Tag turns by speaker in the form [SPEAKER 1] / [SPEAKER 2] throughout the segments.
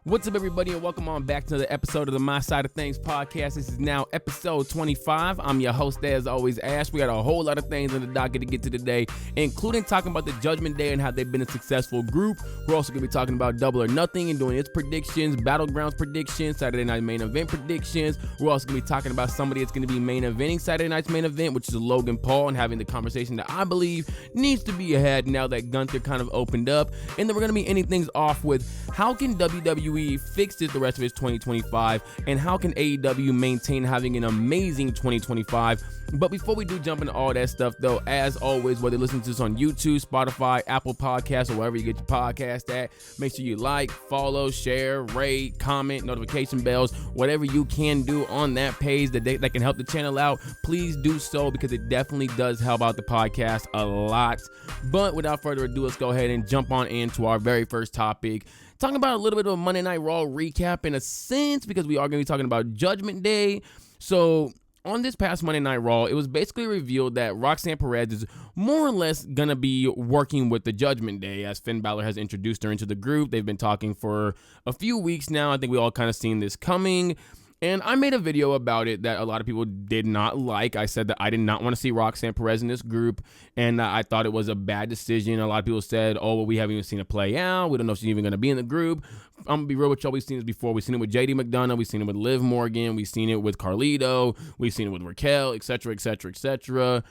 [SPEAKER 1] What's up, everybody, and welcome on back to another episode of the My Side of Things podcast. This is now episode 25. I'm your host, as always, Ash. We got a whole lot of things on the docket to get to today, including talking about the Judgment Day and how they've been a successful group. We're also going to be talking about Double or Nothing and doing its predictions, Battlegrounds predictions, Saturday Night Main Event predictions. We're also going to be talking about somebody that's going to be main eventing Saturday Night's main event, which is Logan Paul, and having the conversation that I believe needs to be ahead now that Gunther kind of opened up. And then we're going to be ending things off with how can WWE fix it the rest of its 2025, and how can AEW maintain having an amazing 2025. But before we do jump into all that stuff, though, as always, whether you listen to this on YouTube, Spotify, Apple Podcasts, or wherever you get your podcast at, make sure you like, follow, share, rate, comment, notification bells, whatever you can do on that page that can help the channel out. Please do so, because it definitely does help out the podcast a lot. But without further ado, let's go ahead and jump on into our very first topic. Talking about a little bit of a Monday Night Raw recap in a sense, because we are going to be talking about Judgment Day. So on this past Monday Night Raw, it was basically revealed that Roxanne Perez is more or less going to be working with the Judgment Day, as Finn Balor has introduced her into the group. They've been talking for a few weeks now. I think we all kind of seen this coming. And I made a video about it that a lot of people did not like. I said that I did not want to see Roxanne Perez in this group, and I thought it was a bad decision. A lot of people said, oh, well, we haven't even seen it play out. We don't know if she's even going to be in the group. I'm going to be real with y'all. We've seen this before. We've seen it with JD McDonough. We've seen it with Liv Morgan. We've seen it with Carlito. We've seen it with Raquel, etc., etc., etc.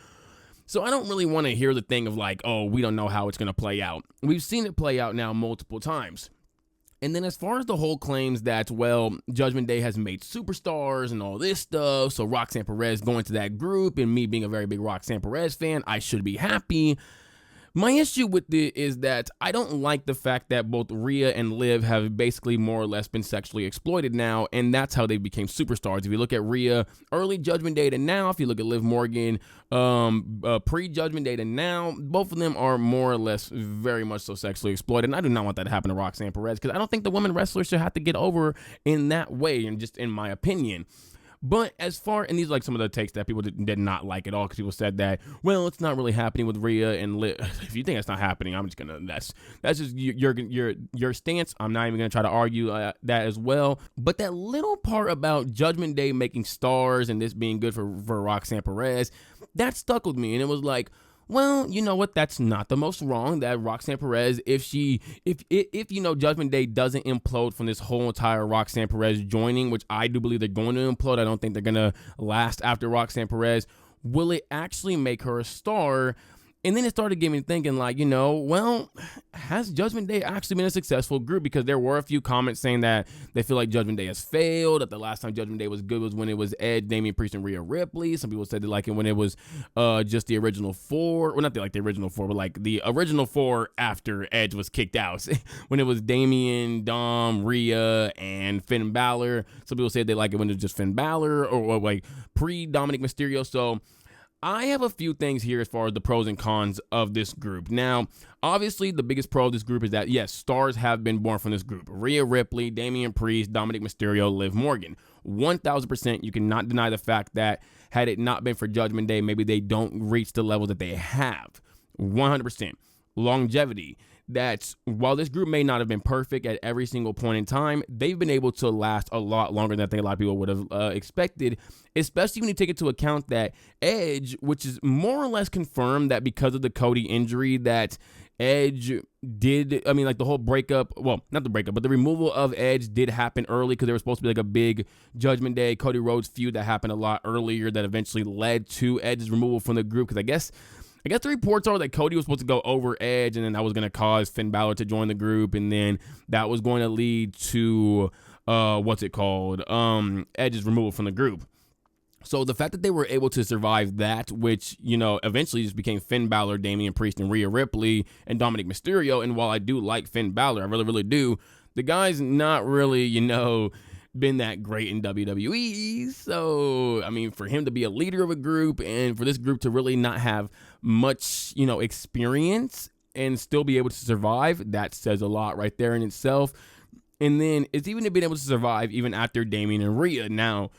[SPEAKER 1] So I don't really want to hear the thing of like, oh, we don't know how it's going to play out. We've seen it play out now multiple times. And then as far as the whole claims that, well, Judgment Day has made superstars and all this stuff, so Roxanne Perez going to that group, and me being a very big Roxanne Perez fan, I should be happy. My issue with it is that I don't like the fact that both Rhea and Liv have basically more or less been sexually exploited now, and that's how they became superstars. If you look at Rhea early Judgment Day to now, if you look at Liv Morgan pre-Judgment Day to now, both of them are more or less very much so sexually exploited, and I do not want that to happen to Roxanne Perez, because I don't think the women wrestlers should have to get over in that way, and just in my opinion. But as far, and these are like some of the takes that people did not like at all, because people said that, well, it's not really happening with Rhea and Liv. If you think that's not happening, I'm just gonna, that's just your stance. I'm not even gonna try to argue that as well. But that little part about Judgment Day making stars and this being good for Roxanne Perez, that stuck with me, and it was like, well, you know what? That's not the most wrong. That Roxanne Perez, if Judgment Day doesn't implode from this whole entire Roxanne Perez joining, which I do believe they're going to implode. I don't think they're going to last after Roxanne Perez. Will it actually make her a star? And then it started getting me thinking, like, well, has Judgment Day actually been a successful group? Because there were a few comments saying that they feel like Judgment Day has failed, that the last time Judgment Day was good was when it was Edge, Damian Priest, and Rhea Ripley. Some people said they like it when it was just the original four. Well, not the original four, but like the original four after Edge was kicked out. When it was Damian, Dom, Rhea, and Finn Balor. Some people said they like it when it was just Finn Balor, or like pre-Dominic Mysterio. So I have a few things here as far as the pros and cons of this group. Now, obviously, the biggest pro of this group is that, yes, stars have been born from this group. Rhea Ripley, Damian Priest, Dominic Mysterio, Liv Morgan. 1,000%, you cannot deny the fact that had it not been for Judgment Day, maybe they don't reach the level that they have. 100%. Longevity. That's, while this group may not have been perfect at every single point in time, they've been able to last a lot longer than I think a lot of people would have expected, especially when you take into account that Edge, which is more or less confirmed that because of the Cody injury that Edge did, like the whole breakup, well, not the breakup, but the removal of Edge did happen early, because there was supposed to be like a big Judgment Day, Cody Rhodes feud that happened a lot earlier that eventually led to Edge's removal from the group, because I guess the reports are that Cody was supposed to go over Edge, and then that was going to cause Finn Balor to join the group, and then that was going to lead to, Edge's removal from the group. So the fact that they were able to survive that, which, eventually just became Finn Balor, Damian Priest, and Rhea Ripley, and Dominic Mysterio, and while I do like Finn Balor, I really, really do, the guy's not really, been that great in WWE. So, for him to be a leader of a group and for this group to really not have much, experience and still be able to survive, that says a lot right there in itself. And then it's even been able to survive even after Damian and Rhea. Now,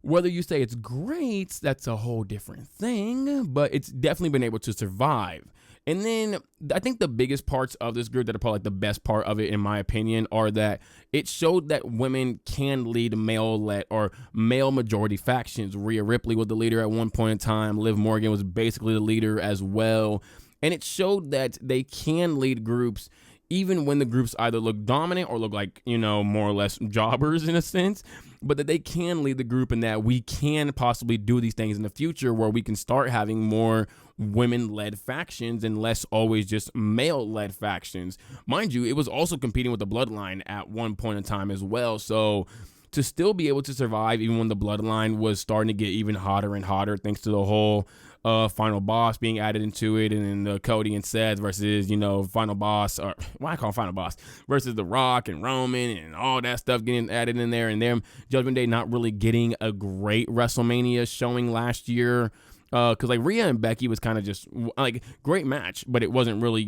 [SPEAKER 1] whether you say it's great, that's a whole different thing, but it's definitely been able to survive. And then I think the biggest parts of this group that are probably like the best part of it, in my opinion, are that it showed that women can lead male-led or male-majority factions. Rhea Ripley was the leader at one point in time. Liv Morgan was basically the leader as well. And it showed that they can lead groups even when the groups either look dominant or look like, more or less jobbers in a sense, but that they can lead the group and that we can possibly do these things in the future where we can start having more women-led factions and less always just male-led factions. Mind you, it was also competing with the Bloodline at one point in time as well, so to still be able to survive even when the Bloodline was starting to get even hotter and hotter thanks to the whole Final Boss being added into it, and then the Cody and Seth versus, Final Boss, or why I call him Final Boss, versus The Rock and Roman and all that stuff getting added in there, and them Judgment Day not really getting a great WrestleMania showing last year. Because like Rhea and Becky was kind of just like great match, but it wasn't really,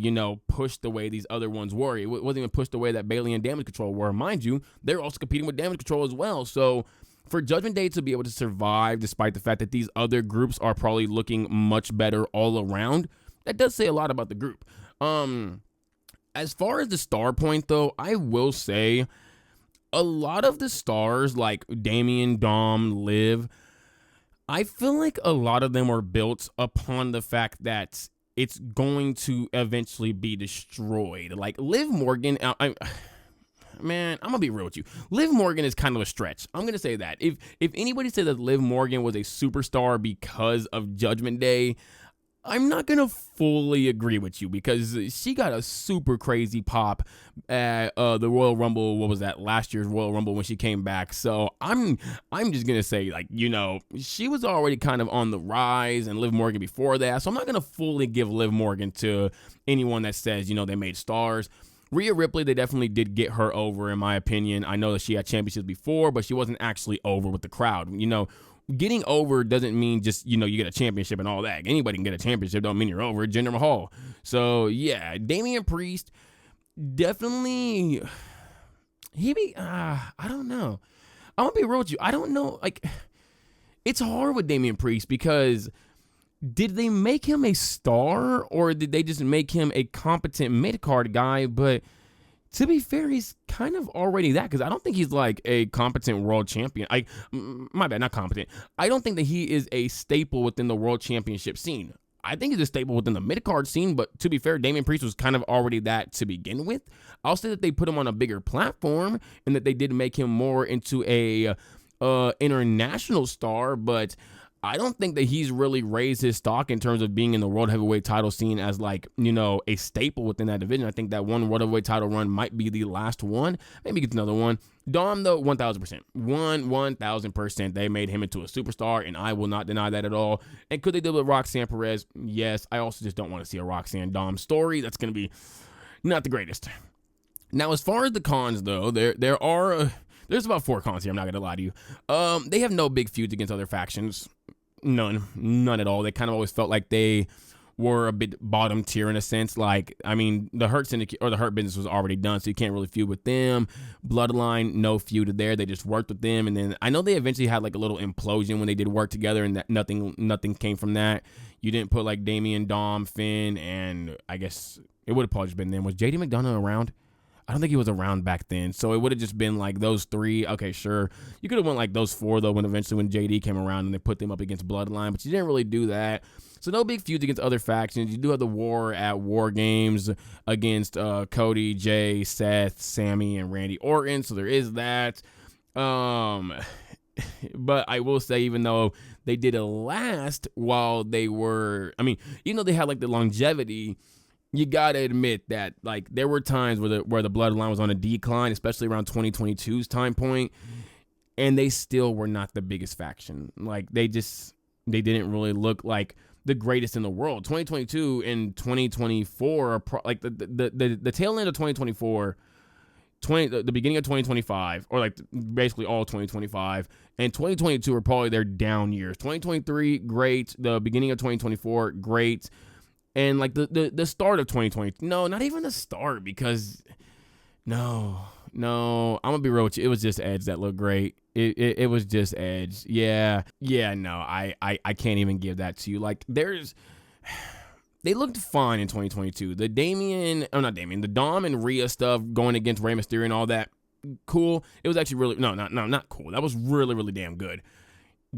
[SPEAKER 1] pushed the way these other ones were. It wasn't even pushed the way that Bayley and Damage Control were. Mind you, they're also competing with Damage Control as well. So for Judgment Day to be able to survive despite the fact that these other groups are probably looking much better all around, that does say a lot about the group. As far as the star point though, I will say a lot of the stars like Damian, Dom, Liv, I feel like a lot of them were built upon the fact that it's going to eventually be destroyed. Like Liv Morgan, man, I'm gonna be real with you. Liv Morgan is kind of a stretch. I'm gonna say that. If anybody said that Liv Morgan was a superstar because of Judgment Day, I'm not gonna fully agree with you because she got a super crazy pop at the Royal Rumble. What was that, last year's Royal Rumble when she came back? So I'm just gonna say, like, she was already kind of on the rise, and Liv Morgan before that. So I'm not gonna fully give Liv Morgan to anyone that says they made stars. Rhea Ripley, they definitely did get her over, in my opinion. I know that she had championships before, but she wasn't actually over with the crowd. Getting over doesn't mean just, you get a championship and all that. Anybody can get a championship, don't mean you're over. Jinder Mahal. So, yeah, Damian Priest, definitely, I don't know. I'm going to be real with you. I don't know. Like, it's hard with Damian Priest because did they make him a star or did they just make him a competent mid-card guy? But to be fair, he's kind of already that because I don't think he's like a competent world champion. My bad, not competent. I don't think that he is a staple within the world championship scene. I think he's a staple within the mid-card scene, but to be fair, Damian Priest was kind of already that to begin with. I'll say that they put him on a bigger platform and that they did make him more into a international star, but I don't think that he's really raised his stock in terms of being in the world heavyweight title scene as like, a staple within that division. I think that one world heavyweight title run might be the last one. Maybe he gets another one. Dom, though, 1,000%. 1,000%. They made him into a superstar, and I will not deny that at all. And could they do it with Roxanne Perez? Yes. I also just don't want to see a Roxanne Dom story. That's going to be not the greatest. Now, as far as the cons, though, there are... there's about 4 cons here, I'm not going to lie to you. They have no big feuds against other factions. None at all. They kind of always felt like they were a bit bottom tier in a sense. Like, I mean, the Hurt Syndicate or the Hurt Business was already done, so you can't really feud with them. Bloodline, no feud there. They just worked with them, and then I know they eventually had like a little implosion when they did work together, and that nothing came from that. You didn't put like Damian, Dom, Finn, and I guess it would have probably just been them. Was JD McDonough around? I don't think he was around back then, so it would have just been like those 3. Okay, sure. You could have went like those 4, though, when JD came around and they put them up against Bloodline, but you didn't really do that. So no big feuds against other factions. You do have the war at War Games against Cody, Jey, Seth, Sami, and Randy Orton, so there is that. But I will say, even though they did it last while they were, even though they had like the longevity, you gotta admit that like there were times where the Bloodline was on a decline, especially around 2022's time point, and they still were not the biggest faction. Like they didn't really look like the greatest in the world. 2022 and 2024 are like the tail end of 2024, the beginning of 2025, or like basically all 2025, and 2022 are probably their down years. 2023 great, the beginning of 2024 great. And like the start of 2020, no, not even the start, because no, I'm gonna be real with you. It was just Edge that looked great. It was just Edge. Yeah, no, I can't even give that to you. Like they looked fine in 2022. The Dom and Rhea stuff going against Rey Mysterio and all that, cool. It was actually really, not cool. That was really, really damn good.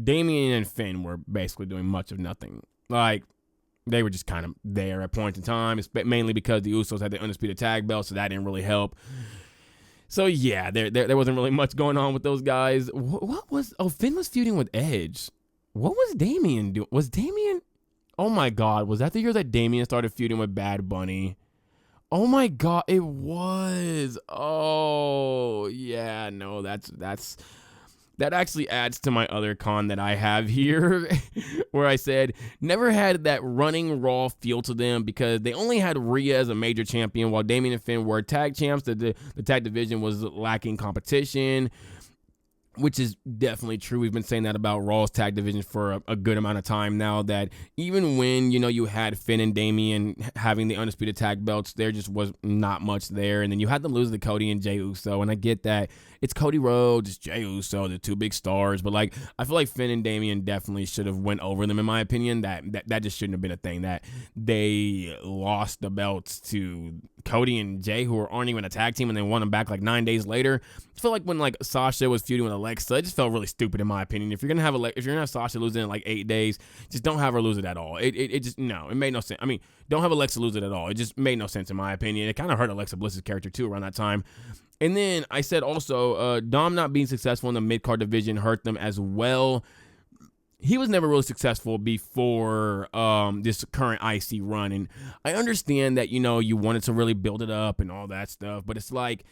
[SPEAKER 1] Damian and Finn were basically doing much of nothing. Like, they were just kind of there at points in time. It's mainly because the Usos had the Undisputed Tag Belt, so that didn't really help. So, yeah, there wasn't really much going on with those guys. Finn was feuding with Edge. What was Damian doing? Oh my God, was that the year that Damian started feuding with Bad Bunny? Oh my God, it was. Oh, yeah, no, that actually adds to my other con that I have here, where I said never had that running Raw feel to them because they only had Rhea as a major champion while Damian and Finn were tag champs. The tag division was lacking competition, which is definitely true. We've been saying that about Raw's tag division for a good amount of time now, that even when, you had Finn and Damian having the Undisputed Tag Belts, there just was not much there. And then you had them lose to Cody and Jey Uso. And I get that it's Cody Rhodes, it's Jey Uso, the two big stars. But, like, I feel like Finn and Damian definitely should have went over them, in my opinion. That just shouldn't have been a thing, that they lost the belts to Cody and Jey, who aren't even a tag team, and they won them back like 9 days later. I feel like when, like, Sasha was feuding with Alexa, it just felt really stupid, in my opinion. If you're gonna have Sasha losing in like 8 days, just don't have her lose it at all. It just, no, it made no sense. I mean, don't have Alexa lose it at all. It just made no sense, in my opinion. It kind of hurt Alexa Bliss's character too around that time. And then I said also, Dom not being successful in the mid-card division hurt them as well. He was never really successful before this current IC run. And I understand that, you wanted to really build it up and all that stuff, but it's like,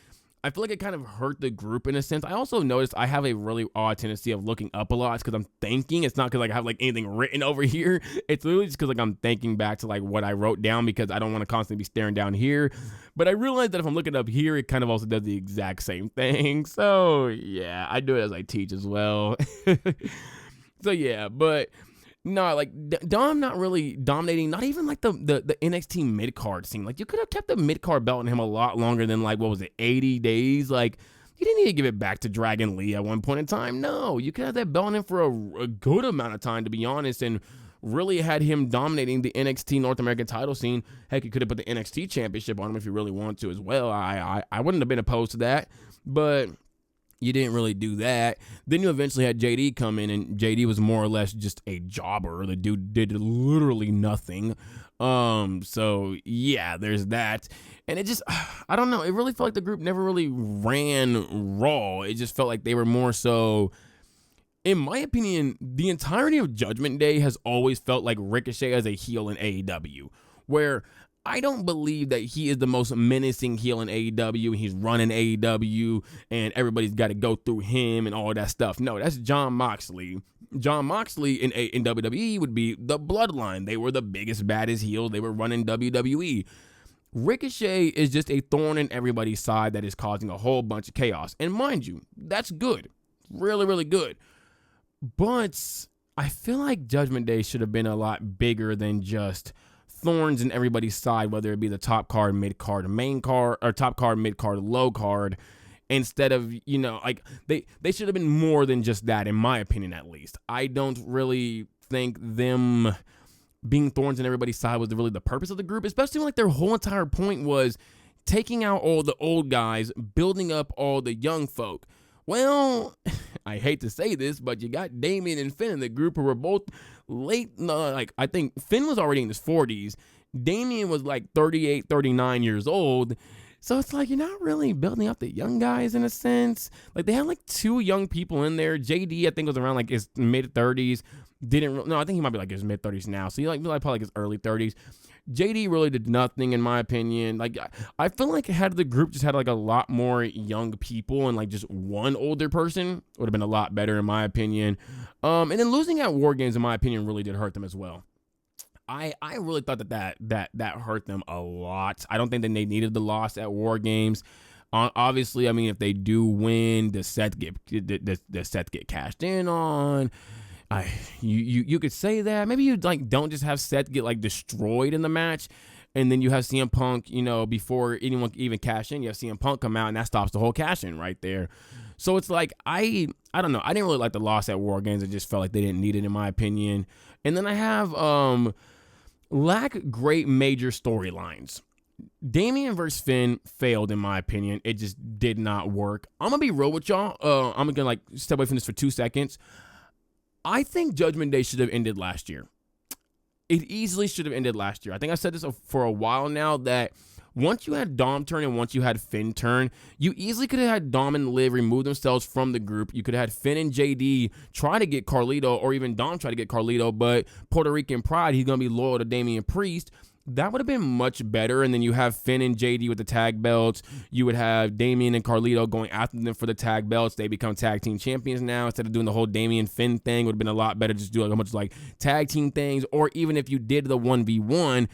[SPEAKER 1] I feel like it kind of hurt the group in a sense. I also noticed I have a really odd tendency of looking up a lot. It's because I'm thinking. It's not because, like, I have, like, anything written over here. It's literally just because, like, I'm thinking back to, like, what I wrote down, because I don't want to constantly be staring down here. But I realized that if I'm looking up here, it kind of also does the exact same thing. So, yeah, I do it as I teach as well. So, yeah, but no, like, Dom not really dominating, not even, like, the NXT mid-card scene. Like, you could have kept the mid-card belt on him a lot longer than, like, 80 days? Like, you didn't need to give it back to Dragon Lee at one point in time. No, you could have that belt on him for a good amount of time, to be honest, and really had him dominating the NXT North American title scene. Heck, you could have put the NXT championship on him if you really want to as well. I wouldn't have been opposed to that, but you didn't really do that. Then you eventually had JD come in, and JD was more or less just a jobber. The dude did literally nothing. So yeah, there's that. And it just, I don't know, it really felt like the group never really ran Raw. It just felt like they were more so, in my opinion, the entirety of Judgment Day has always felt like Ricochet as a heel in AEW, where I don't believe that he is the most menacing heel in AEW. He's running AEW, and everybody's got to go through him and all that stuff. No, that's Jon Moxley. Jon Moxley in WWE would be the Bloodline. They were the biggest, baddest heels. They were running WWE. Ricochet is just a thorn in everybody's side that is causing a whole bunch of chaos. And mind you, that's good. Really, really good. But I feel like Judgment Day should have been a lot bigger than just thorns in everybody's side, whether it be the top card, mid card, main card, or top card, mid card, low card, instead of, like, they should have been more than just that, in my opinion, at least. I don't really think them being thorns in everybody's side was really the purpose of the group, especially when, like, their whole entire point was taking out all the old guys, building up all the young folk. Well, I hate to say this, but you got Damian and Finn in the group who were both late, I think Finn was already in his 40s. Damian was like 38, 39 years old. So it's like, you're not really building up the young guys in a sense. Like, they had like 2 young people in there. JD, I think, was around like his mid 30s. I think he might be like his mid 30s now. So he like probably like his early 30s. JD really did nothing, in my opinion. Like, I feel like had the group just had like a lot more young people and like just one older person, would have been a lot better, in my opinion. And then losing at War Games, in my opinion, really did hurt them as well. I really thought that hurt them a lot. I don't think that they needed the loss at War Games. Obviously, I mean, if they do win, the Seth get cashed in on. You could say that. Maybe you like don't just have Seth get like destroyed in the match, and then you have CM Punk, before anyone can even cash in, you have CM Punk come out, and that stops the whole cash in right there. So it's like, I don't know. I didn't really like the loss at War Games. I just felt like they didn't need it, in my opinion. And then I have lack great major storylines. Damian versus Finn failed, in my opinion. It just did not work. I'm going to be real with y'all. I'm going to like step away from this for 2 seconds. I think Judgment Day should have ended last year. It easily should have ended last year. I think I said this for a while now, that once you had Dom turn and once you had Finn turn, you easily could have had Dom and Liv remove themselves from the group. You could have had Finn and JD try to get Carlito, or even Dom try to get Carlito, but Puerto Rican pride, he's going to be loyal to Damian Priest. That would have been much better. And then you have Finn and JD with the tag belts. You would have Damian and Carlito going after them for the tag belts. They become tag team champions now. Instead of doing the whole Damian Finn thing, would have been a lot better just do like a bunch of like tag team things. Or even if you did the 1v1,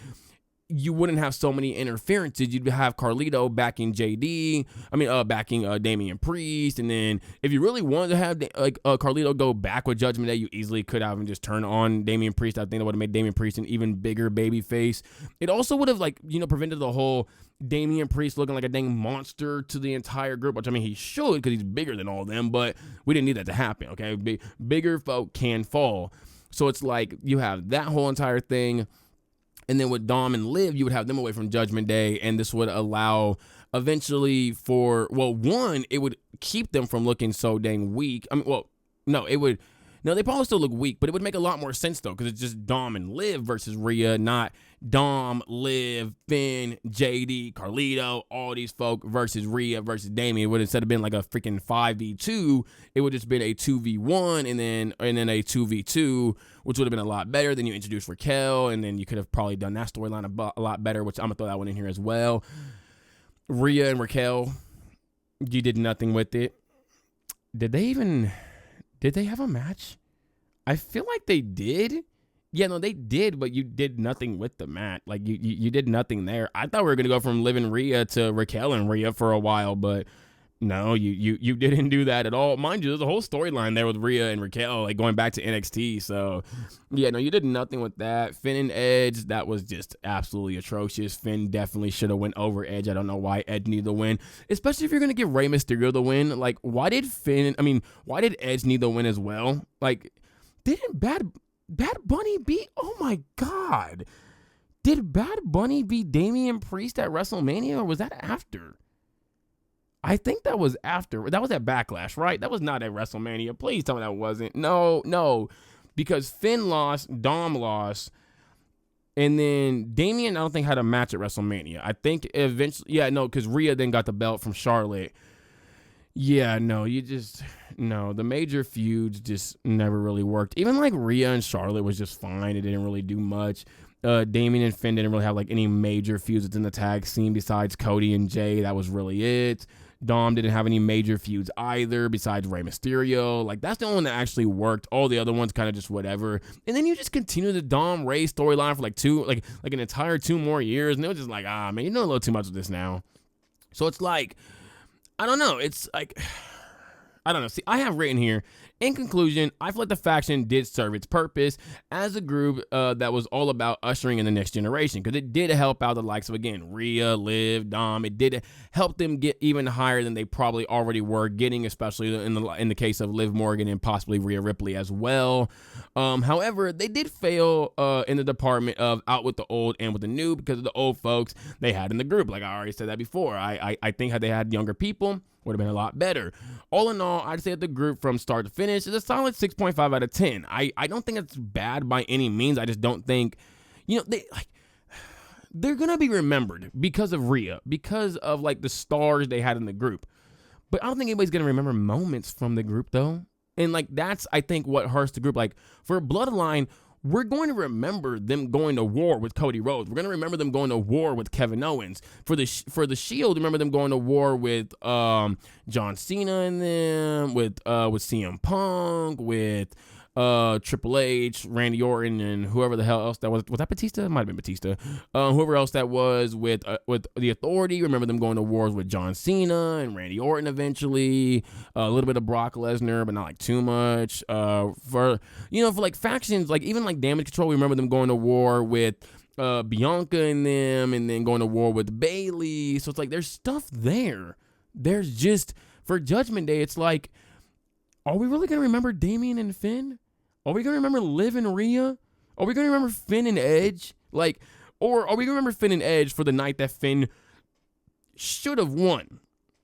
[SPEAKER 1] you wouldn't have so many interferences. You'd have Carlito backing backing Damian Priest. And then if you really wanted to have Carlito go back with Judgment Day, you easily could have him just turn on Damian Priest. I think that would have made Damian Priest an even bigger baby face. It also would have prevented the whole Damian Priest looking like a dang monster to the entire group, which I mean he should because he's bigger than all of them, but we didn't need that to happen, okay? Bigger folk can fall. So it's like you have that whole entire thing. And then with Dom and Liv, you would have them away from Judgment Day, and this would allow eventually it would keep them from looking so dang weak. They probably still look weak, but it would make a lot more sense though, because it's just Dom and Liv versus Rhea, not Dom, Liv, Finn, JD, Carlito, all these folk versus Rhea versus Damian. It would instead have been like a freaking 5v2, it would just been a 2v1 and then a 2v2, which would have been a lot better. Then you introduce Raquel, and then you could have probably done that storyline a lot better, which I'm gonna throw that one in here as well. Rhea and Raquel, you did nothing with it. Did they have a match? I feel like they did. Yeah, no, they did, but you did nothing with the match. Like, you did nothing there. I thought we were going to go from Liv and Rhea to Raquel and Rhea for a while, but no, you didn't do that at all. Mind you, there's a whole storyline there with Rhea and Raquel, like going back to NXT. So, yeah, no, you did nothing with that. Finn and Edge, that was just absolutely atrocious. Finn definitely should have went over Edge. I don't know why Edge needed the win, especially if you're going to give Rey Mysterio the win. Like, why did Edge need the win as well? Like, didn't Bad Bunny beat? Oh my God. Did Bad Bunny beat Damian Priest at WrestleMania, or was that after? I think that was after. That was at Backlash, right? That was not at WrestleMania. Please tell me that wasn't. No. Because Finn lost, Dom lost, and then Damian, I don't think, had a match at WrestleMania. I think eventually, because Rhea then got the belt from Charlotte. Yeah, no, the major feuds just never really worked. Even like Rhea and Charlotte was just fine. It didn't really do much. Damian and Finn didn't really have like any major feuds within the tag scene besides Cody and Jay. That was really it. Dom didn't have any major feuds either besides Rey Mysterio. Like, that's the only one that actually worked. All the other ones kind of just whatever. And then you just continue the Dom Rey storyline for like an entire 2 more years. And it was just like, man, you're doing a little too much with this now. So it's like, I don't know. It's like, I don't know. See, I have written here, in conclusion, I feel like the faction did serve its purpose as a group that was all about ushering in the next generation, because it did help out the likes of, again, Rhea, Liv, Dom. It did help them get even higher than they probably already were getting, especially in the case of Liv Morgan and possibly Rhea Ripley as well. However, they did fail in the department of out with the old and with the new, because of the old folks they had in the group. Like I already said that before. I think had they had younger people, would have been a lot better. All in all, I'd say that the group from start to finish is a solid 6.5 out of 10. I don't think it's bad by any means. I just don't think, they're going to be remembered because of Rhea, because of like the stars they had in the group. But I don't think anybody's going to remember moments from the group though. And like, that's, I think, what hurts the group. Like for Bloodline, we're going to remember them going to war with Cody Rhodes. We're going to remember them going to war with Kevin Owens. For the Shield, remember them going to war with John Cena and them, with CM Punk, with Triple H, Randy Orton, and whoever the hell else that was. Was that Batista? It might have been Batista. Whoever else that was with the Authority. Remember them going to wars with John Cena and Randy Orton eventually. A little bit of Brock Lesnar, but not like too much. For like factions, like even like Damage Control, we remember them going to war with Bianca and them, and then going to war with Bayley. So it's like there's stuff there. There's just, for Judgment Day, it's like, are we really gonna remember Damian and Finn? Are we going to remember Liv and Rhea? Are we going to remember Finn and Edge? Like, or are we going to remember Finn and Edge for the night that Finn should have won?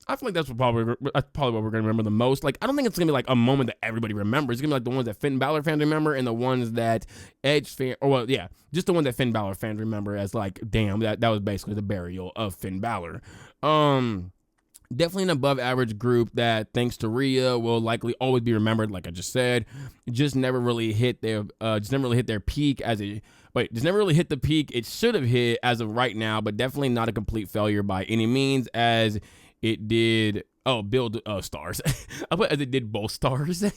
[SPEAKER 1] I feel like that's probably what we're going to remember the most. Like, I don't think it's going to be like a moment that everybody remembers. It's going to be like the ones that Finn Balor fans remember and the ones that Edge fans, or well, yeah, just the one that Finn Balor fans remember as like, damn, that was basically the burial of Finn Balor. Definitely an above average group that, thanks to Rhea, will likely always be remembered. Like I just said, just never really hit their peak just never really hit the peak it should have hit as of right now, but definitely not a complete failure by any means, as it did. Build stars. I put as it did both stars. I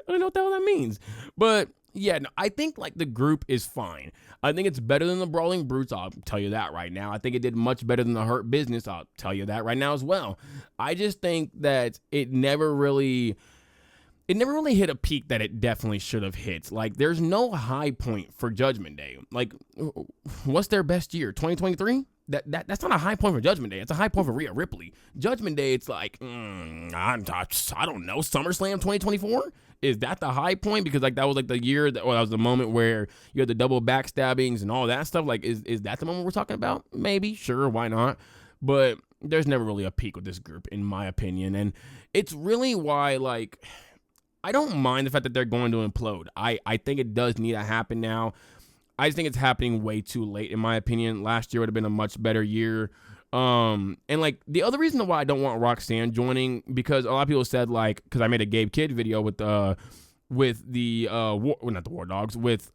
[SPEAKER 1] don't know what the hell that means, but yeah, no, I think like the group is fine. I think it's better than the Brawling Brutes. I'll tell you that right now. I think it did much better than the Hurt Business. I'll tell you that right now as well. I just think that it never really hit a peak that it definitely should have hit. Like, there's no high point for Judgment Day. Like, what's their best year? 2023? That's not a high point for Judgment Day. It's a high point for Rhea Ripley. Judgment Day, it's like, I don't know, SummerSlam 2024? Is that the high point? Because like that was like the year that was the moment where you had the double backstabbings and all that stuff. Like, is that the moment we're talking about? Maybe, sure, why not? But there's never really a peak with this group, in my opinion. And it's really why, like, I don't mind the fact that they're going to implode. I think it does need to happen now. I just think it's happening way too late, in my opinion. Last year would have been a much better year. And like the other reason why I don't want Roxanne joining, because a lot of people said, like, because I made a Gabe Kidd video with the not the War Dogs, with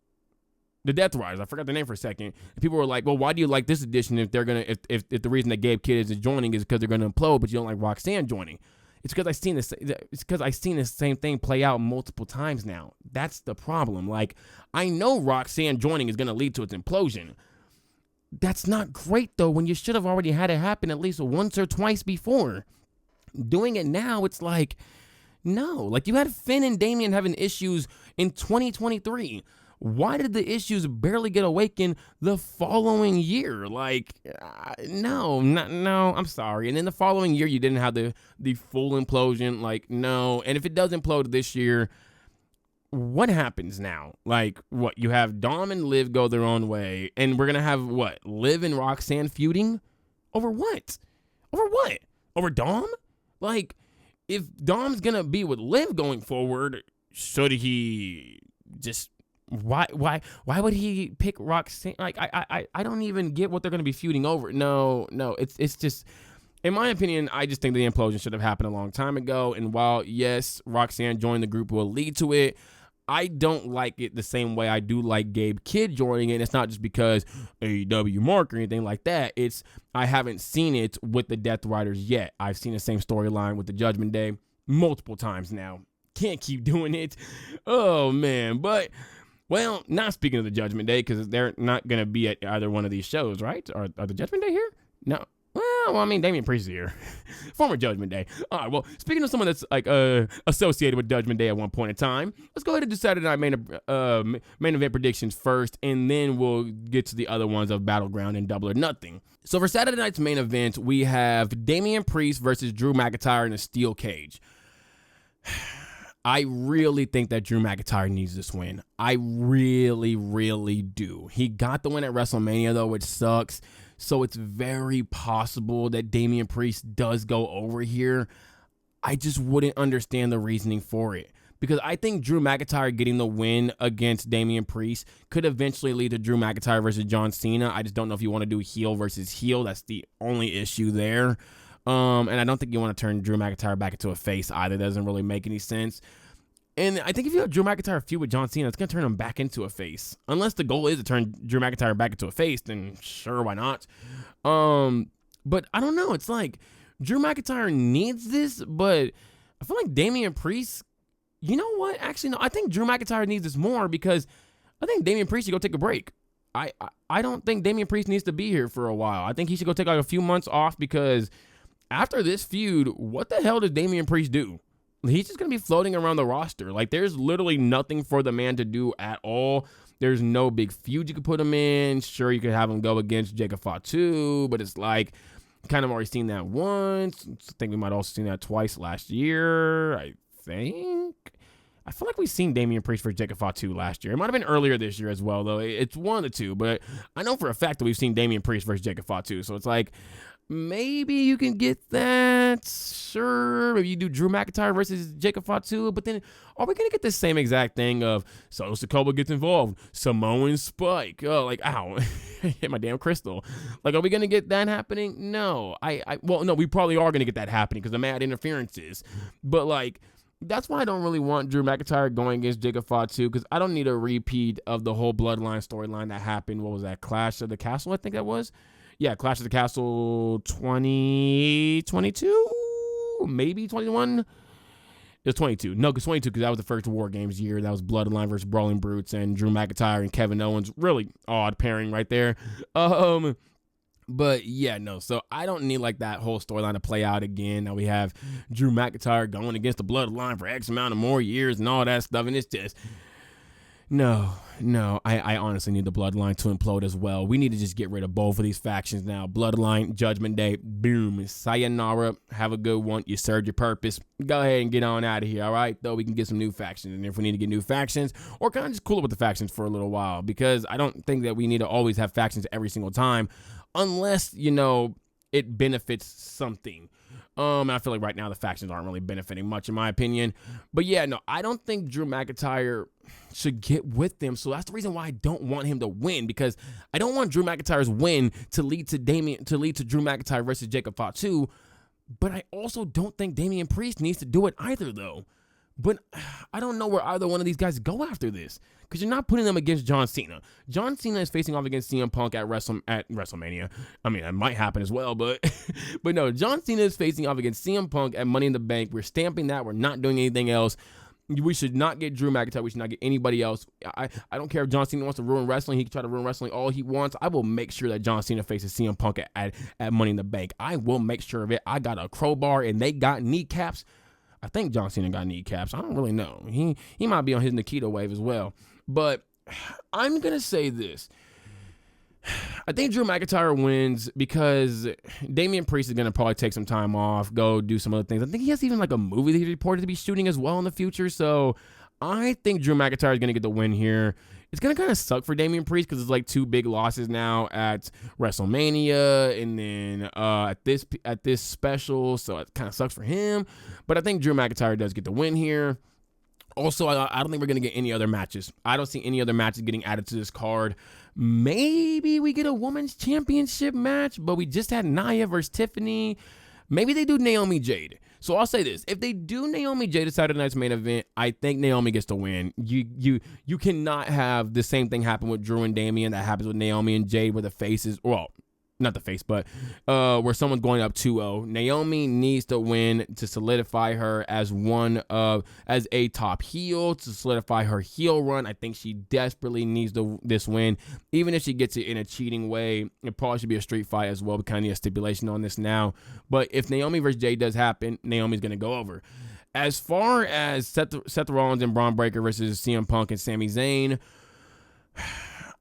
[SPEAKER 1] the Death Riders. I forgot the name for a second. And people were like, well, why do you like this edition if they're gonna if the reason that Gabe Kidd isn't joining is because they're gonna implode, but you don't like Roxanne joining? It's because I've seen the same thing play out multiple times now. That's the problem. Like, I know Roxanne joining is gonna lead to its implosion. That's not great, though, when you should have already had it happen at least once or twice before. Doing it now, it's like, no. Like, you had Finn and Damian having issues in 2023. Why did the issues barely get awakened the following year? Like, no, I'm sorry. And then the following year, you didn't have the full implosion. Like, no. And if it does implode this year, what happens now? Like, what? You have Dom and Liv go their own way, and we're going to have, what, Liv and Roxanne feuding? Over what? Over Dom? Like, if Dom's going to be with Liv going forward, should he just... Why would he pick Roxanne? Like, I don't even get what they're going to be feuding over. No, it's just, in my opinion, I just think the implosion should have happened a long time ago. And while, yes, Roxanne joining the group will lead to it, I don't like it the same way I do like Gabe Kidd joining it. And it's not just because AEW mark or anything like that. It's, I haven't seen it with the Death Riders yet. I've seen the same storyline with the Judgment Day multiple times now. Can't keep doing it. Oh, man. But... well, not speaking of the Judgment Day, because they're not going to be at either one of these shows, right? Are the Judgment Day here? No. Well, I mean, Damian Priest is here. Former Judgment Day. All right, well, speaking of someone that's like associated with Judgment Day at one point in time, let's go ahead and do Saturday Night main event predictions first, and then we'll get to the other ones of Battleground and Double or Nothing. So for Saturday night's main event, we have Damian Priest versus Drew McIntyre in a steel cage. I really think that Drew McIntyre needs this win. I really, really do. He got the win at WrestleMania, though, which sucks. So it's very possible that Damian Priest does go over here. I just wouldn't understand the reasoning for it. Because I think Drew McIntyre getting the win against Damian Priest could eventually lead to Drew McIntyre versus John Cena. I just don't know if you want to do heel versus heel. That's the only issue there. And I don't think you want to turn Drew McIntyre back into a face either. That doesn't really make any sense. And I think if you have Drew McIntyre feud with John Cena, it's going to turn him back into a face. Unless the goal is to turn Drew McIntyre back into a face, then sure, why not? But I don't know. It's like Drew McIntyre needs this, but I feel like Damian Priest, you know what? Actually, no, I think Drew McIntyre needs this more because I think Damian Priest should go take a break. I don't think Damian Priest needs to be here for a while. I think he should go take like a few months off because after this feud, what the hell does Damian Priest do? He's just going to be floating around the roster. Like, there's literally nothing for the man to do at all. There's no big feud you could put him in. Sure, you could have him go against Jacob Fatu, but it's like, kind of already seen that once. I think we might also seen that twice last year, I think. I feel like we've seen Damian Priest versus Jacob Fatu last year. It might have been earlier this year as well, though. It's one of the two, but I know for a fact that we've seen Damian Priest versus Jacob Fatu. So it's like, maybe you can get that. Sure. Maybe you do Drew McIntyre versus Jacob Fatu. But then are we going to get the same exact thing of Solo Sikoa gets involved, Samoan Spike? Oh, like, ow. Hit my damn crystal. Like, are we going to get that happening? No. Well, no, we probably are going to get that happening because the mad interferences. But, like, that's why I don't really want Drew McIntyre going against Jacob Fatu, because I don't need a repeat of the whole Bloodline storyline that happened. What was that? Clash of the Castle, I think that was? Yeah, Clash of the Castle 2022? Maybe 21? It was 22. No, because 22, because that was the first War Games year. That was Bloodline versus Brawling Brutes and Drew McIntyre and Kevin Owens. Really odd pairing right there. But yeah, no, so I don't need like that whole storyline to play out again. Now we have Drew McIntyre going against the Bloodline for X amount of more years and all that stuff, and it's just, no, I honestly need the Bloodline to implode as well. We need to just get rid of both of these factions now. Bloodline, Judgment Day, boom, sayonara, have a good one. You served your purpose. Go ahead and get on out of here, all right? Though we can get some new factions, and if we need to get new factions, or kind of just cool it with the factions for a little while, because I don't think that we need to always have factions every single time, unless, you know, it benefits something. I feel like right now the factions aren't really benefiting much, in my opinion. But yeah, no, I don't think Drew McIntyre should get with them. So that's the reason why I don't want him to win, because I don't want Drew McIntyre's win to lead to Drew McIntyre versus Jacob Fatu. But I also don't think Damian Priest needs to do it either, though. But I don't know where either one of these guys go after this, because you're not putting them against John Cena. John Cena is facing off against CM Punk at WrestleMania. I mean, that might happen as well, but no, John Cena is facing off against CM Punk at Money in the Bank. We're stamping that. We're not doing anything else. We should not get Drew McIntyre. We should not get anybody else. I don't care if John Cena wants to ruin wrestling. He can try to ruin wrestling all he wants. I will make sure that John Cena faces CM Punk at Money in the Bank. I will make sure of it. I got a crowbar and they got kneecaps. I think John Cena got kneecaps. I don't really know. He might be on his Nikita wave as well. But I'm going to say this. I think Drew McIntyre wins because Damian Priest is going to probably take some time off, go do some other things. I think he has even like a movie that he's reported to be shooting as well in the future. So I think Drew McIntyre is going to get the win here. It's going to kind of suck for Damian Priest because it's like two big losses now at WrestleMania and then at this special. So it kind of sucks for him. But I think Drew McIntyre does get the win here. Also, I don't think we're going to get any other matches. I don't see any other matches getting added to this card. Maybe we get a women's championship match, but we just had Nia versus Tiffany. Maybe they do Naomi Jade. So I'll say this. If they do Naomi Jade at Saturday night's main event, I think Naomi gets the win. You cannot have the same thing happen with Drew and Damian that happens with Naomi and Jade where the faces, well, not the face, but where someone's going up 2-0. Naomi needs to win to solidify her as as a top heel, to solidify her heel run. I think she desperately needs this win. Even if she gets it in a cheating way, it probably should be a street fight as well. We kind of need a stipulation on this now. But if Naomi versus Jade does happen, Naomi's going to go over. As far as Seth Rollins and Bron Breakker versus CM Punk and Sami Zayn,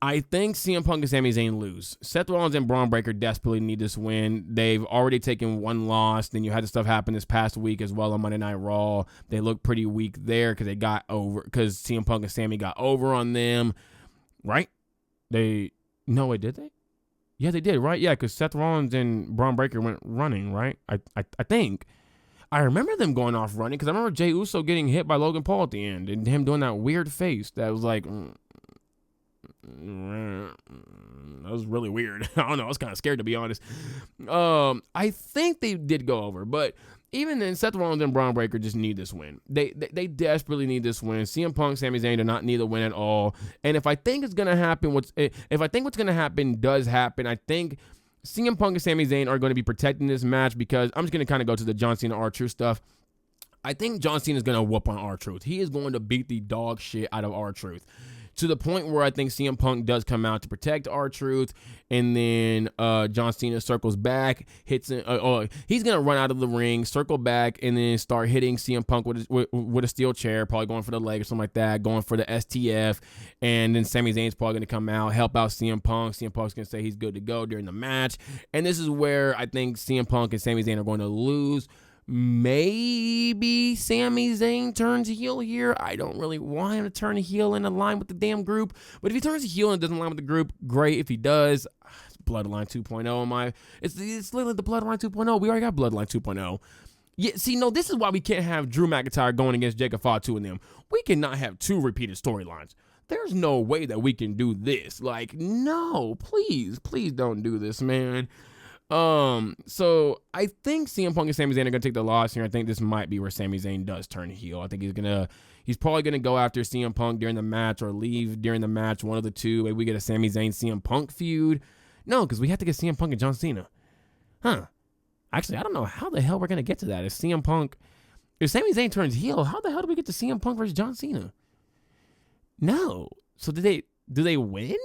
[SPEAKER 1] I think CM Punk and Sami Zayn lose. Seth Rollins and Bron Breakker desperately need this win. They've already taken one loss. Then you had the stuff happen this past week as well on Monday Night Raw. They look pretty weak there because because CM Punk and Sami got over on them, right? Did they? Yeah, they did, right? Yeah, because Seth Rollins and Bron Breakker went running, right? I think. I remember them going off running because I remember Jey Uso getting hit by Logan Paul at the end and him doing that weird face that was like... That was really weird. I don't know. I was kind of scared, to be honest. I think they did go over, but even then, Seth Rollins and Bron Breakker just need this win. They desperately need this win. CM Punk, Sami Zayn do not need a win at all. And if I think it's gonna happen, what's gonna happen does happen. I think CM Punk and Sami Zayn are going to be protecting this match because I'm just gonna kind of go to the John Cena R-Truth stuff. I think John Cena is gonna whoop on R-Truth. He is going to beat the dog shit out of R-Truth. To the point where I think CM Punk does come out to protect R-Truth, and then John Cena circles back, hits him. He's going to run out of the ring, circle back, and then start hitting CM Punk with a steel chair, probably going for the leg or something like that, going for the STF, and then Sami Zayn's probably going to come out, help out CM Punk. CM Punk's going to say he's good to go during the match, and this is where I think CM Punk and Sami Zayn are going to lose. Maybe Sami Zayn turns heel here. I don't really want him to turn heel and align with the damn group. But if he turns heel and doesn't align with the group, great. If he does, it's Bloodline 2.0. It's literally the Bloodline 2.0. We already got Bloodline 2.0. Yeah, see, no, this is why we can't have Drew McIntyre going against Jacob Fatu and them. We cannot have 2 repeated storylines. There's no way that we can do this. Like, no, please don't do this, man. So I think CM Punk and Sami Zayn are gonna take the loss here. I think this might be where Sami Zayn does turn heel. I think he's probably gonna go after CM Punk during the match or leave during the match. One of the two. Maybe we get a Sami Zayn CM Punk feud. No, because we have to get CM Punk and John Cena. Actually, I don't know how the hell we're gonna get to that. If Sami Zayn turns heel, how the hell do we get to CM Punk versus John Cena? No. So do they win?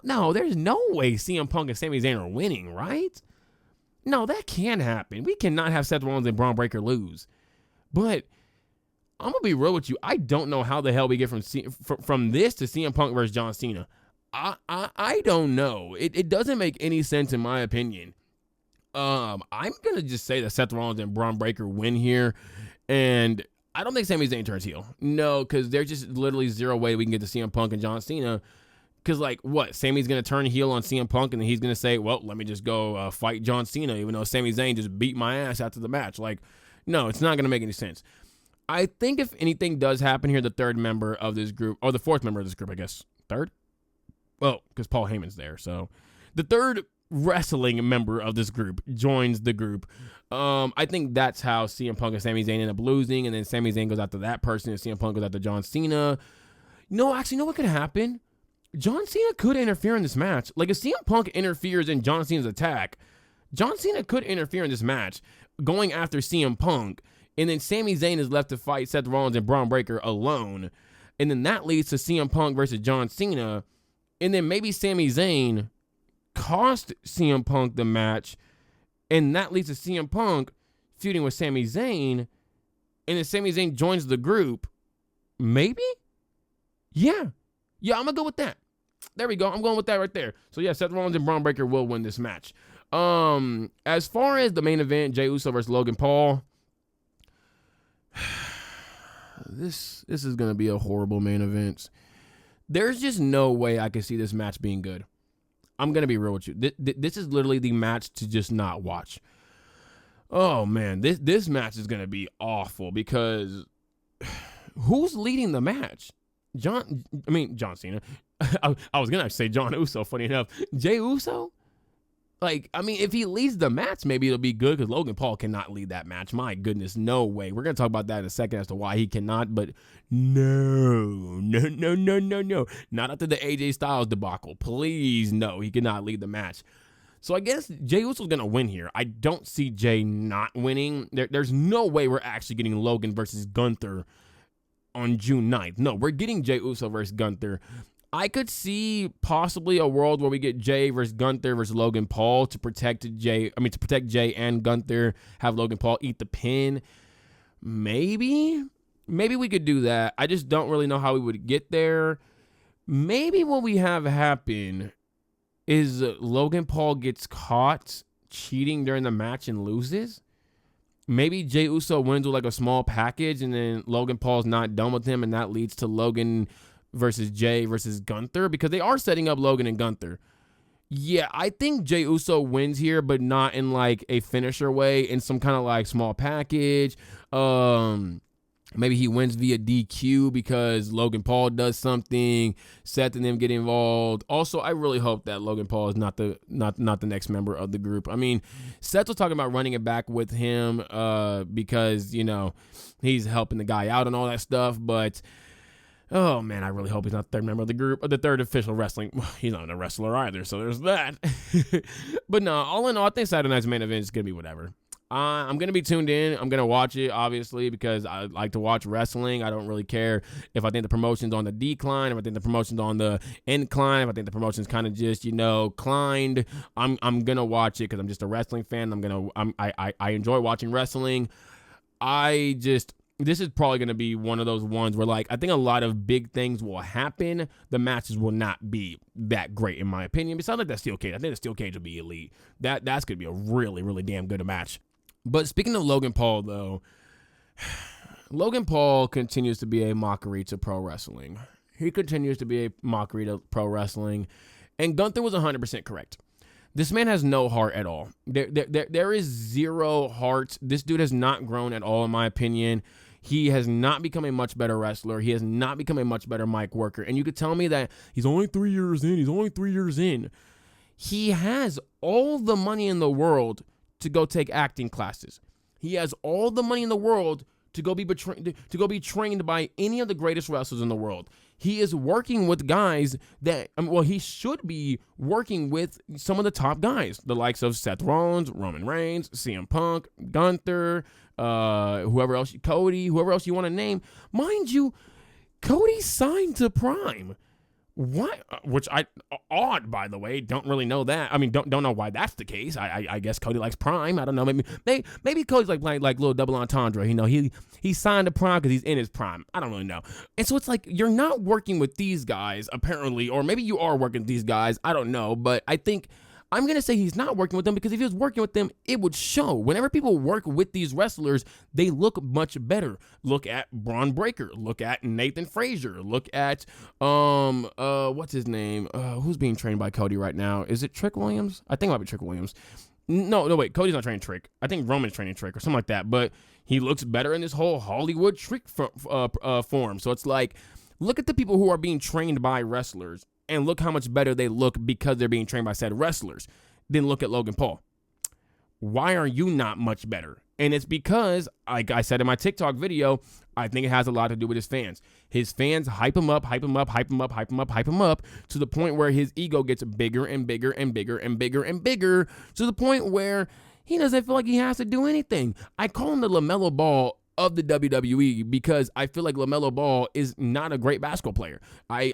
[SPEAKER 1] No, there's no way CM Punk and Sami Zayn are winning, right? No, that can't happen. We cannot have Seth Rollins and Bron Breakker lose. But I'm going to be real with you. I don't know how the hell we get from this to CM Punk versus John Cena. I don't know. It doesn't make any sense in my opinion. I'm going to just say that Seth Rollins and Bron Breakker win here. And I don't think Sami Zayn turns heel. No, because there's just literally zero way we can get to CM Punk and John Cena. Because, like, what? Sami's going to turn heel on CM Punk, and then he's going to say, well, let me just go fight John Cena, even though Sami Zayn just beat my ass after the match. Like, no, it's not going to make any sense. I think if anything does happen here, the third member of this group, or the fourth member of this group, I guess. Third? Well, because Paul Heyman's there. So, the third wrestling member of this group joins the group. I think that's how CM Punk and Sami Zayn end up losing, and then Sami Zayn goes after that person, and CM Punk goes after John Cena. No, actually, you know what could happen? John Cena could interfere in this match. Like, if CM Punk interferes in John Cena's attack, John Cena could interfere in this match, going after CM Punk, and then Sami Zayn is left to fight Seth Rollins and Bron Breakker alone, and then that leads to CM Punk versus John Cena, and then maybe Sami Zayn cost CM Punk the match, and that leads to CM Punk feuding with Sami Zayn, and then Sami Zayn joins the group. Maybe? Yeah, I'm going to go with that. There we go. I'm going with that right there. So, yeah, Seth Rollins and Bron Breakker will win this match. As far as the main event, Jey Uso versus Logan Paul, this is going to be a horrible main event. There's just no way I can see this match being good. I'm going to be real with you. This is literally the match to just not watch. Oh, man, this match is going to be awful because who's leading the match? John Cena. I was going to say John Uso, funny enough. Jey Uso? Like, I mean, if he leads the match, maybe it'll be good because Logan Paul cannot lead that match. My goodness, no way. We're going to talk about that in a second as to why he cannot, but no. Not after the AJ Styles debacle. Please, no, he cannot lead the match. So I guess Jey Uso's going to win here. I don't see Jey not winning. There's no way we're actually getting Logan versus Gunther on June 9th. No, we're getting Jey Uso versus Gunther. I could see possibly a world where we get Jey versus Gunther versus Logan Paul to protect Jey and Gunther, have Logan Paul eat the pin. Maybe we could do that. I just don't really know how we would get there. Maybe what we have happen is Logan Paul gets caught cheating during the match and loses. Maybe Jey Uso wins with like a small package and then Logan Paul's not done with him and that leads to Logan versus Jey versus Gunther because they are setting up Logan and Gunther. Yeah, I think Jey Uso wins here, but not in like a finisher way, in some kind of like small package. Maybe he wins via DQ because Logan Paul does something, Seth and them get involved. Also, I really hope that Logan Paul is not the next member of the group. I mean, Seth was talking about running it back with him because, you know, he's helping the guy out and all that stuff, but oh, man, I really hope he's not the third member of the group, or the third official wrestling. He's not a wrestler either, so there's that. But no, all in all, I think Saturday night's main event is going to be whatever. I'm going to be tuned in. I'm going to watch it, obviously, because I like to watch wrestling. I don't really care if I think the promotion's on the decline, if I think the promotion's on the incline, if I think the promotion's kind of just, you know, climbed. I'm going to watch it because I'm just a wrestling fan. I enjoy watching wrestling. This is probably going to be one of those ones where, like, I think a lot of big things will happen. The matches will not be that great, in my opinion. Besides, like, that steel cage. I think the steel cage will be elite. That's going to be a really, really damn good match. But speaking of Logan Paul, though, Logan Paul continues to be a mockery to pro wrestling. He continues to be a mockery to pro wrestling. And Gunther was 100% correct. This man has no heart at all. There is zero heart. This dude has not grown at all, in my opinion. He has not become a much better wrestler. He has not become a much better mic worker. And you could tell me that he's only 3 years in. He's only 3 years in. He has all the money in the world to go take acting classes. He has all the money in the world to go be trained by any of the greatest wrestlers in the world. He is working with guys that, he should be working with some of the top guys, the likes of Seth Rollins, Roman Reigns, CM Punk, Gunther, whoever else you want to name. Mind you, Cody signed to Prime. What? Which odd, by the way. Don't really know that. I mean, don't know why that's the case. I guess Cody likes Prime. I don't know. Maybe Cody's like little double entendre. You know, he signed to Prime because he's in his prime. I don't really know. And so it's like you're not working with these guys apparently, or maybe you are working with these guys. I don't know, but I think I'm going to say he's not working with them because if he was working with them, it would show. Whenever people work with these wrestlers, they look much better. Look at Bron Breakker. Look at Nathan Frazier. Look at, what's his name? Who's being trained by Cody right now? Is it Trick Williams? I think it might be Trick Williams. No, wait. Cody's not training Trick. I think Roman's training Trick or something like that. But he looks better in this whole Hollywood Trick form. So it's like, look at the people who are being trained by wrestlers. And look how much better they look because they're being trained by said wrestlers. Then look at Logan Paul. Why are you not much better? And it's because, like I said in my TikTok video, I think it has a lot to do with his fans. His fans hype him up to the point where his ego gets bigger and bigger and bigger and bigger and bigger to the point where he doesn't feel like he has to do anything. I call him the LaMelo Ball of the WWE because I feel like LaMelo Ball is not a great basketball player. I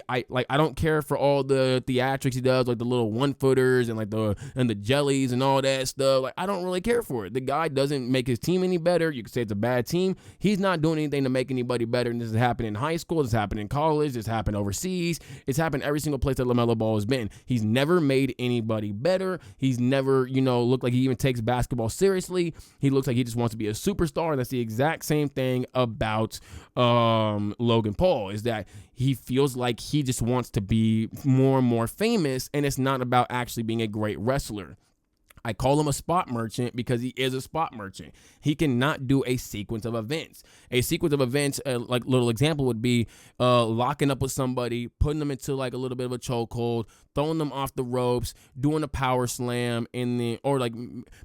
[SPEAKER 1] don't care for all the theatrics he does, like the little 1-footers and the jellies and all that stuff. Like, I don't really care for it. The guy doesn't make his team any better. You could say it's a bad team. He's not doing anything to make anybody better. And this has happened in high school. This has happened in college. This has happened overseas. It's happened every single place that LaMelo Ball has been. He's never made anybody better. He's never, looked like he even takes basketball seriously. He looks like he just wants to be a superstar. And that's the exact same thing about Logan Paul, is that he feels like he just wants to be more and more famous, and it's not about actually being a great wrestler. I call him a spot merchant because he is a spot merchant. He cannot do a sequence of events. A sequence of events, like little example would be locking up with somebody, putting them into like a little bit of a chokehold, throwing them off the ropes, doing a power slam, and then, or like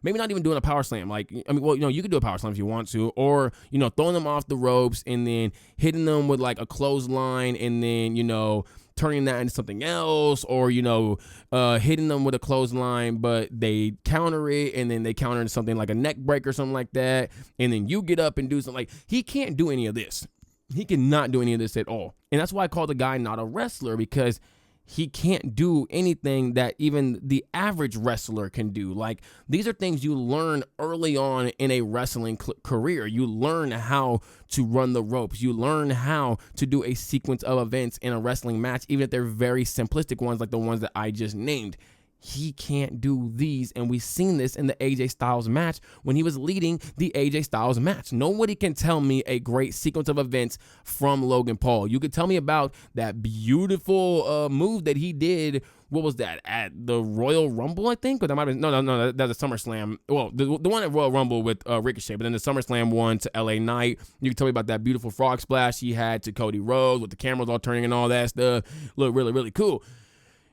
[SPEAKER 1] maybe not even doing a power slam. You could do a power slam if you want to, or throwing them off the ropes and then hitting them with like a clothesline, and then turning that into something else, or hitting them with a clothesline, but they counter it, and then they counter into something like a neck break or something like that, and then you get up and do something. Like, he can't do any of this. He cannot do any of this at all, and that's why I call the guy not a wrestler, because he can't do anything that even the average wrestler can do. Like, these are things you learn early on in a wrestling career. You learn how to run the ropes. You learn how to do a sequence of events in a wrestling match, even if they're very simplistic ones like the ones that I just named. He can't do these, and we've seen this in the AJ Styles match when he was leading the AJ Styles match. Nobody can tell me a great sequence of events from Logan Paul. You could tell me about that beautiful move that he did. What was that, at the Royal Rumble, I think? Or that might have been, no, that's a SummerSlam. Well, the one at Royal Rumble with Ricochet, but then the SummerSlam one to LA Knight. You can tell me about that beautiful frog splash he had to Cody Rhodes with the cameras all turning and all that stuff. Looked really, really cool.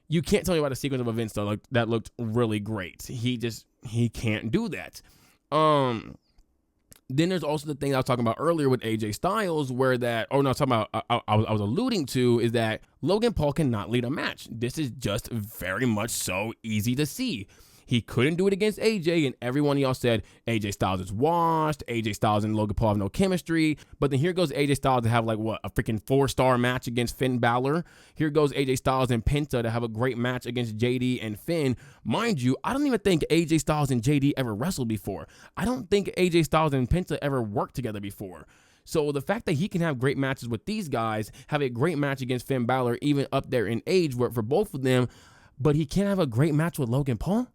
[SPEAKER 1] You can't tell me about a sequence of events though that looked really great. He can't do that. Then there's also the thing I was talking about earlier with AJ Styles, where that, I was alluding to, is that Logan Paul cannot lead a match. This is just very much so easy to see. He couldn't do it against AJ, and everyone of y'all said AJ Styles is washed, AJ Styles and Logan Paul have no chemistry. But then here goes AJ Styles to have a freaking 4-star match against Finn Balor. Here goes AJ Styles and Penta to have a great match against JD and Finn. Mind you, I don't even think AJ Styles and JD ever wrestled before. I don't think AJ Styles and Penta ever worked together before. So the fact that he can have great matches with these guys, have a great match against Finn Balor, even up there in age for both of them, but he can't have a great match with Logan Paul?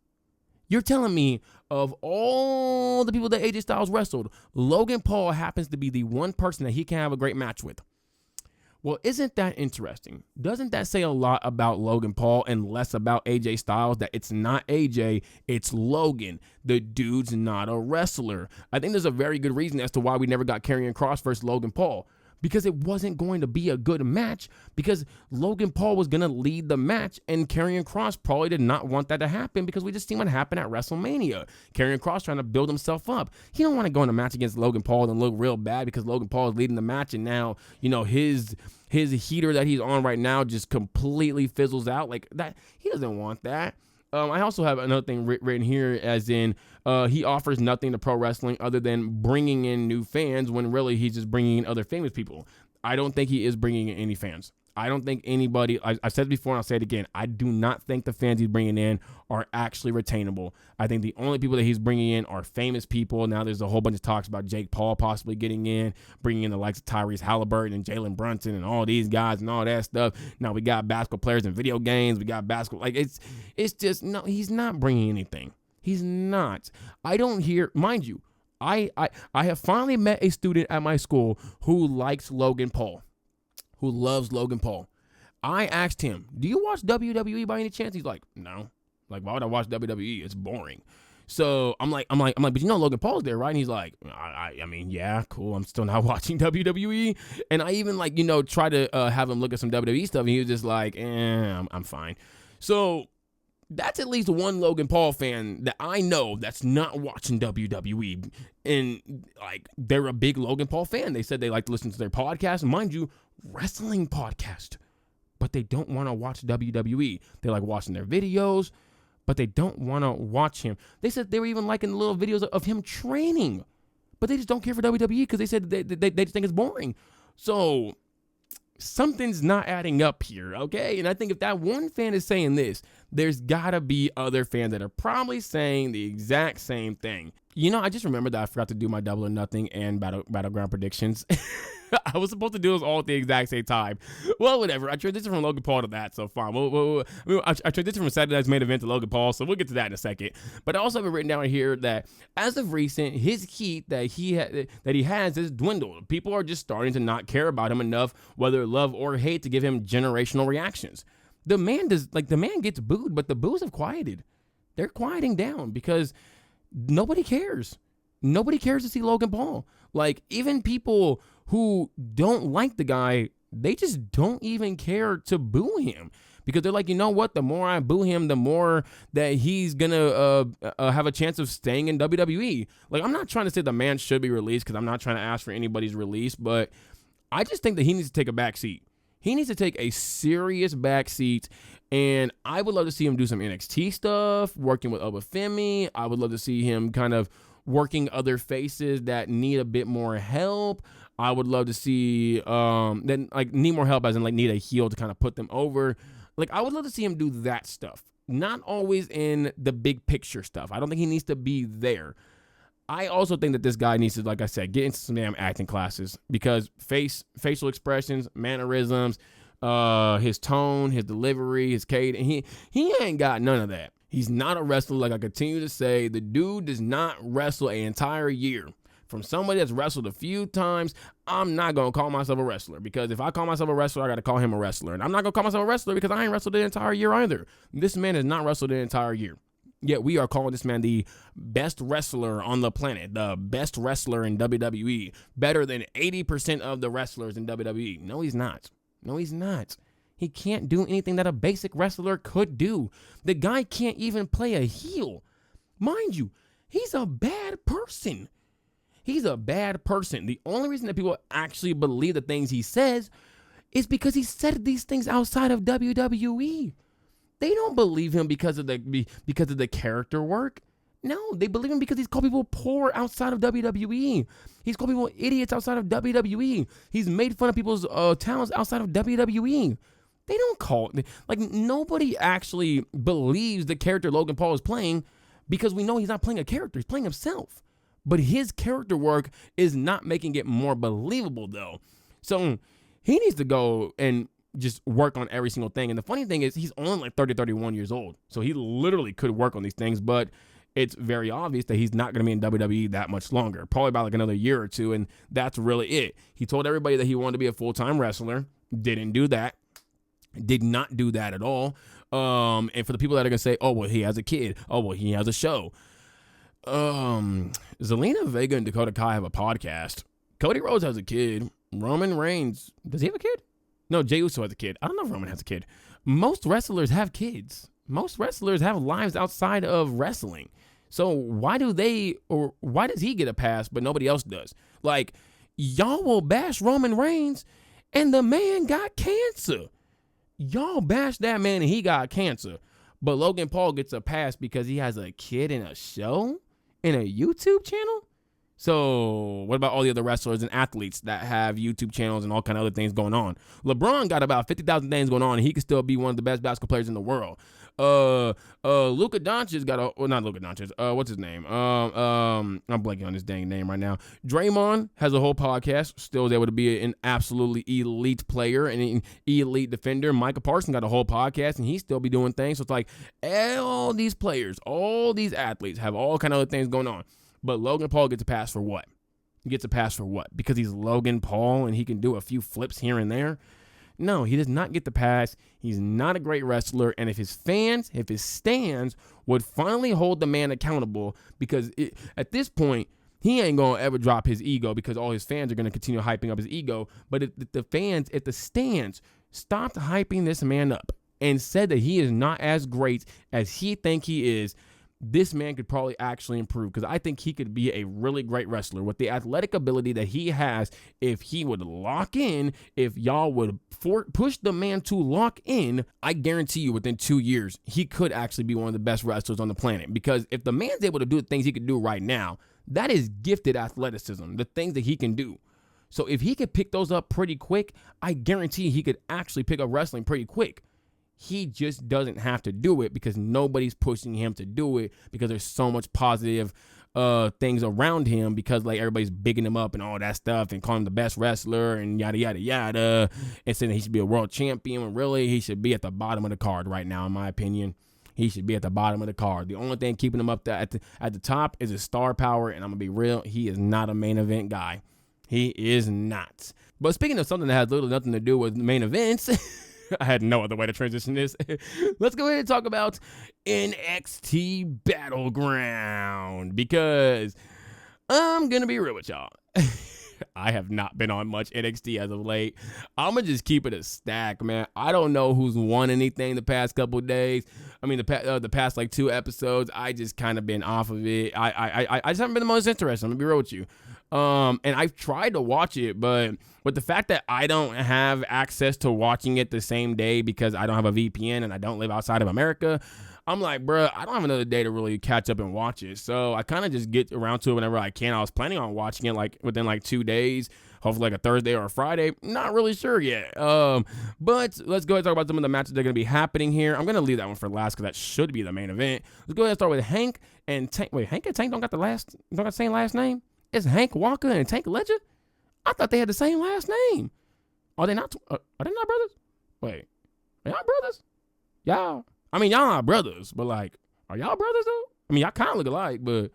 [SPEAKER 1] You're telling me of all the people that AJ Styles wrestled, Logan Paul happens to be the one person that he can have a great match with. Well, isn't that interesting? Doesn't that say a lot about Logan Paul and less about AJ Styles, that it's not AJ, it's Logan? The dude's not a wrestler. I think there's a very good reason as to why we never got Karrion Kross versus Logan Paul. Because it wasn't going to be a good match, because Logan Paul was going to lead the match, and Karrion Kross probably did not want that to happen, because we just seen what happened at WrestleMania. Karrion Kross trying to build himself up. He don't want to go in a match against Logan Paul and look real bad because Logan Paul is leading the match, and now, his heater that he's on right now just completely fizzles out like that. He doesn't want that. I also have another thing written here, as in he offers nothing to pro wrestling other than bringing in new fans, when really he's just bringing in other famous people. I don't think he is bringing in any fans. I don't think anybody, I've said it before and I'll say it again, I do not think the fans he's bringing in are actually retainable. I think the only people that he's bringing in are famous people. Now there's a whole bunch of talks about Jake Paul possibly getting in, bringing in the likes of Tyrese Halliburton and Jalen Brunson and all these guys and all that stuff. Now we got basketball players in video games. We got basketball. Like it's just, no, he's not bringing anything. He's not. I don't hear, mind you, I have finally met a student at my school who likes Logan Paul, who loves Logan Paul. I asked him, do you watch WWE by any chance? He's like, no. Like, why would I watch WWE? It's boring. So I'm like, but Logan Paul's there, right? And he's like, I mean, yeah, cool. I'm still not watching WWE. And I even try to have him look at some WWE stuff. And he was just like, I'm fine. So that's at least one Logan Paul fan that I know that's not watching WWE. And they're a big Logan Paul fan. They said they like to listen to their podcast. Mind you, wrestling podcast. But they don't want to watch WWE. They like watching their videos, but they don't want to watch him. They said they were even liking the little videos of him training, but they just don't care for WWE because they said they just think it's boring. So something's not adding up here, okay? And I think if that one fan is saying this, there's got to be other fans that are probably saying the exact same thing. I just remembered that I forgot to do my Double or Nothing and Battleground predictions. I was supposed to do those all at the exact same time. Well, whatever. I transitioned from Logan Paul to that, so fine. I transitioned from Saturday Night's Main Event to Logan Paul, so we'll get to that in a second. But I also have written down here that as of recent, his heat that he has dwindled. People are just starting to not care about him enough, whether love or hate, to give him generational reactions. The man gets booed, but the boos have quieted. They're quieting down because nobody cares. Nobody cares to see Logan Paul. Even people who don't like the guy, they just don't even care to boo him because they're like, you know what? The more I boo him, the more that he's gonna have a chance of staying in WWE. I'm not trying to say the man should be released because I'm not trying to ask for anybody's release, but I just think that he needs to take a back seat. He needs to take a serious back seat, and I would love to see him do some NXT stuff, working with Femi. I would love to see him kind of working other faces that need a bit more help. I would love to see need more help as in need a heel to kind of put them over. I would love to see him do that stuff. Not always in the big picture stuff. I don't think he needs to be there. I also think that this guy needs to, like I said, get into some damn acting classes because facial expressions, mannerisms, his tone, his delivery, his cadence, he ain't got none of that. He's not a wrestler. Like I continue to say, the dude does not wrestle an entire year. From somebody that's wrestled a few times, I'm not going to call myself a wrestler because if I call myself a wrestler, I got to call him a wrestler. And I'm not going to call myself a wrestler because I ain't wrestled the entire year either. This man has not wrestled the entire year. Yet we are calling this man the best wrestler on the planet, the best wrestler in WWE, better than 80% of the wrestlers in WWE. No, he's not. No, he's not. He can't do anything that a basic wrestler could do. The guy can't even play a heel. Mind you, he's a bad person. He's a bad person. The only reason that people actually believe the things he says is because he said these things outside of WWE. They don't believe him because of the character work. No, they believe him because he's called people poor outside of WWE. He's called people idiots outside of WWE. He's made fun of people's talents outside of WWE. They don't call nobody actually believes the character Logan Paul is playing because we know he's not playing a character. He's playing himself. But his character work is not making it more believable, though. So he needs to go and just work on every single thing. And the funny thing is he's only 31 years old. So he literally could work on these things. But it's very obvious that he's not going to be in WWE that much longer, probably about like another year or two, and that's really it. He told everybody that he wanted to be a full-time wrestler, didn't do that, did not do that at all. And for the people that are going to say, oh, well, he has a kid, oh, well, he has a show. Zelina Vega and Dakota Kai have a podcast. Cody Rhodes has a kid. Roman Reigns, does he have a kid? No, Jey Uso has a kid. I don't know if Roman has a kid. Most wrestlers have kids. Most wrestlers have lives outside of wrestling. So why does he get a pass but nobody else does? Like, y'all will bash Roman Reigns and the man got cancer. Y'all bash that man and he got cancer. But Logan Paul gets a pass because he has a kid in a show? In a YouTube channel? So what about all the other wrestlers and athletes that have YouTube channels and all kind of other things going on? LeBron got about 50,000 things going on and he could still be one of the best basketball players in the world. Luka Doncic got not Luka Doncic. What's his name? I'm blanking on his dang name right now. Draymond has a whole podcast, still is able to be an absolutely elite player and an elite defender. Micah Parsons got a whole podcast and he still be doing things. So it's like all these players, all these athletes have all kind of other things going on. But Logan Paul gets a pass for what? He gets a pass for what? Because he's Logan Paul and he can do a few flips here and there? No, he does not get the pass. He's not a great wrestler. And if his stands would finally hold the man accountable, because at this point, he ain't going to ever drop his ego because all his fans are going to continue hyping up his ego. But if the stands stopped hyping this man up and said that he is not as great as he think he is, this man could probably actually improve, because I think he could be a really great wrestler with the athletic ability that he has. If he would lock in, if y'all would push the man to lock in, I guarantee you within 2 years, he could actually be one of the best wrestlers on the planet. Because if the man's able to do the things he could do right now, that is gifted athleticism, the things that he can do. So if he could pick those up pretty quick, I guarantee he could actually pick up wrestling pretty quick. He just doesn't have to do it because nobody's pushing him to do it, because there's so much positive things around him, because like everybody's bigging him up and all that stuff and calling him the best wrestler and yada, yada, yada, and saying he should be a world champion when really he should be at the bottom of the card right now, in my opinion. He should be at the bottom of the card. The only thing keeping him up at the top is his star power, and I'm going to be real, he is not a main event guy. He is not. But speaking of something that has little nothing to do with main events, I had no other way to transition this. Let's go ahead and talk about NXT Battleground, because I'm going to be real with y'all. I have not been on much NXT as of late. I'm going to just keep it a stack, man. I don't know who's won anything the past couple of days. I mean, the past like 2 episodes, I just kind of been off of it. I just haven't been the most interested. I'm going to be real with you. And I've tried to watch it, but with the fact that I don't have access to watching it the same day because I don't have a VPN and I don't live outside of America, I'm like, bruh, I don't have another day to really catch up and watch it. So I kind of just get around to it whenever I can. I was planning on watching it like within like 2 days, hopefully like a Thursday or a Friday. Not really sure yet. But let's go ahead and talk about some of the matches that are going to be happening here. I'm going to leave that one for last because that should be the main event. Let's go ahead and start with Hank and Tank. Wait, Hank and Tank don't got the same last name? It's Hank Walker and Tank Legend? I thought they had the same last name. Are they not? Are they not brothers? Wait, are y'all brothers? Y'all? I mean, y'all not brothers, but like, are y'all brothers though? I mean, y'all kind of look alike, but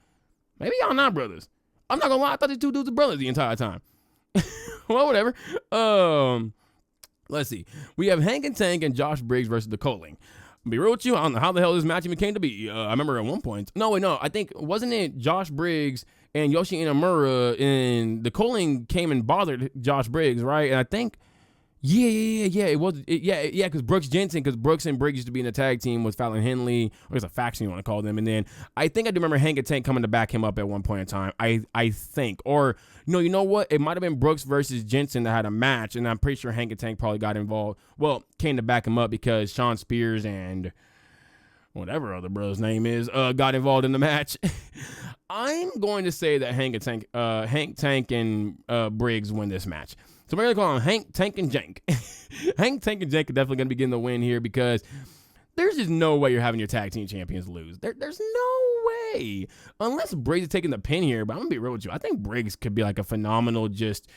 [SPEAKER 1] maybe y'all not brothers. I'm not gonna lie, I thought these 2 dudes were brothers the entire time. Well, whatever. Let's see. We have Hank and Tank and Josh Briggs versus the Culling. Be real with you, I don't know how the hell this match even came to be. I remember at one point. No, I think, wasn't it Josh Briggs and Yoshi Inamura, and the Culling came and bothered Josh Briggs, right? And I think, because Brooks and Briggs used to be in the tag team with Fallon Henley, or it's a faction you want to call them. And then I think I do remember Hank and Tank coming to back him up at one point in time. I think, or no, you know what? It might have been Brooks versus Jensen that had a match, and I'm pretty sure Hank and Tank probably got involved. Well, came to back him up because Sean Spears and whatever other brother's name is, got involved in the match. I'm going to say that Hank, Tank, and Briggs win this match. So we're going to call them Hank, Tank, and Jank. Hank, Tank, and Jank are definitely going to be getting the win here, because there's just no way you're having your tag team champions lose. There's no way. Unless Briggs is taking the pin here, but I'm going to be real with you. I think Briggs could be like a phenomenal just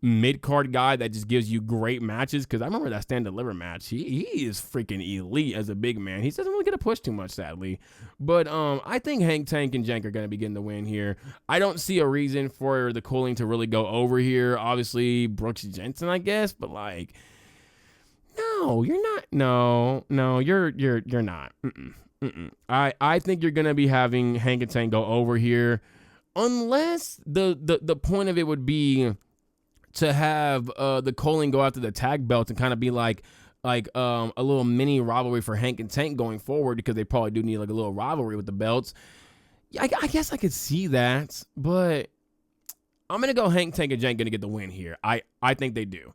[SPEAKER 1] mid-card guy that just gives you great matches, because I remember that Stand Deliver match. He is freaking elite as a big man. He doesn't really get a push too much, sadly. But I think Hank Tank and Jank are going to be getting the win here. I don't see a reason for the Culling to really go over here. Obviously, Brooks Jensen, I guess, but like, no, you're not. No, you're not. I think you're gonna be having Hank and Tank go over here, unless the point of it would be to have the Culling go after the tag belt and kind of be like a little mini rivalry for Hank and Tank going forward, because they probably do need like a little rivalry with the belts. I guess I could see that, but I'm gonna go Hank, Tank, and Jank gonna get the win here. I think they do.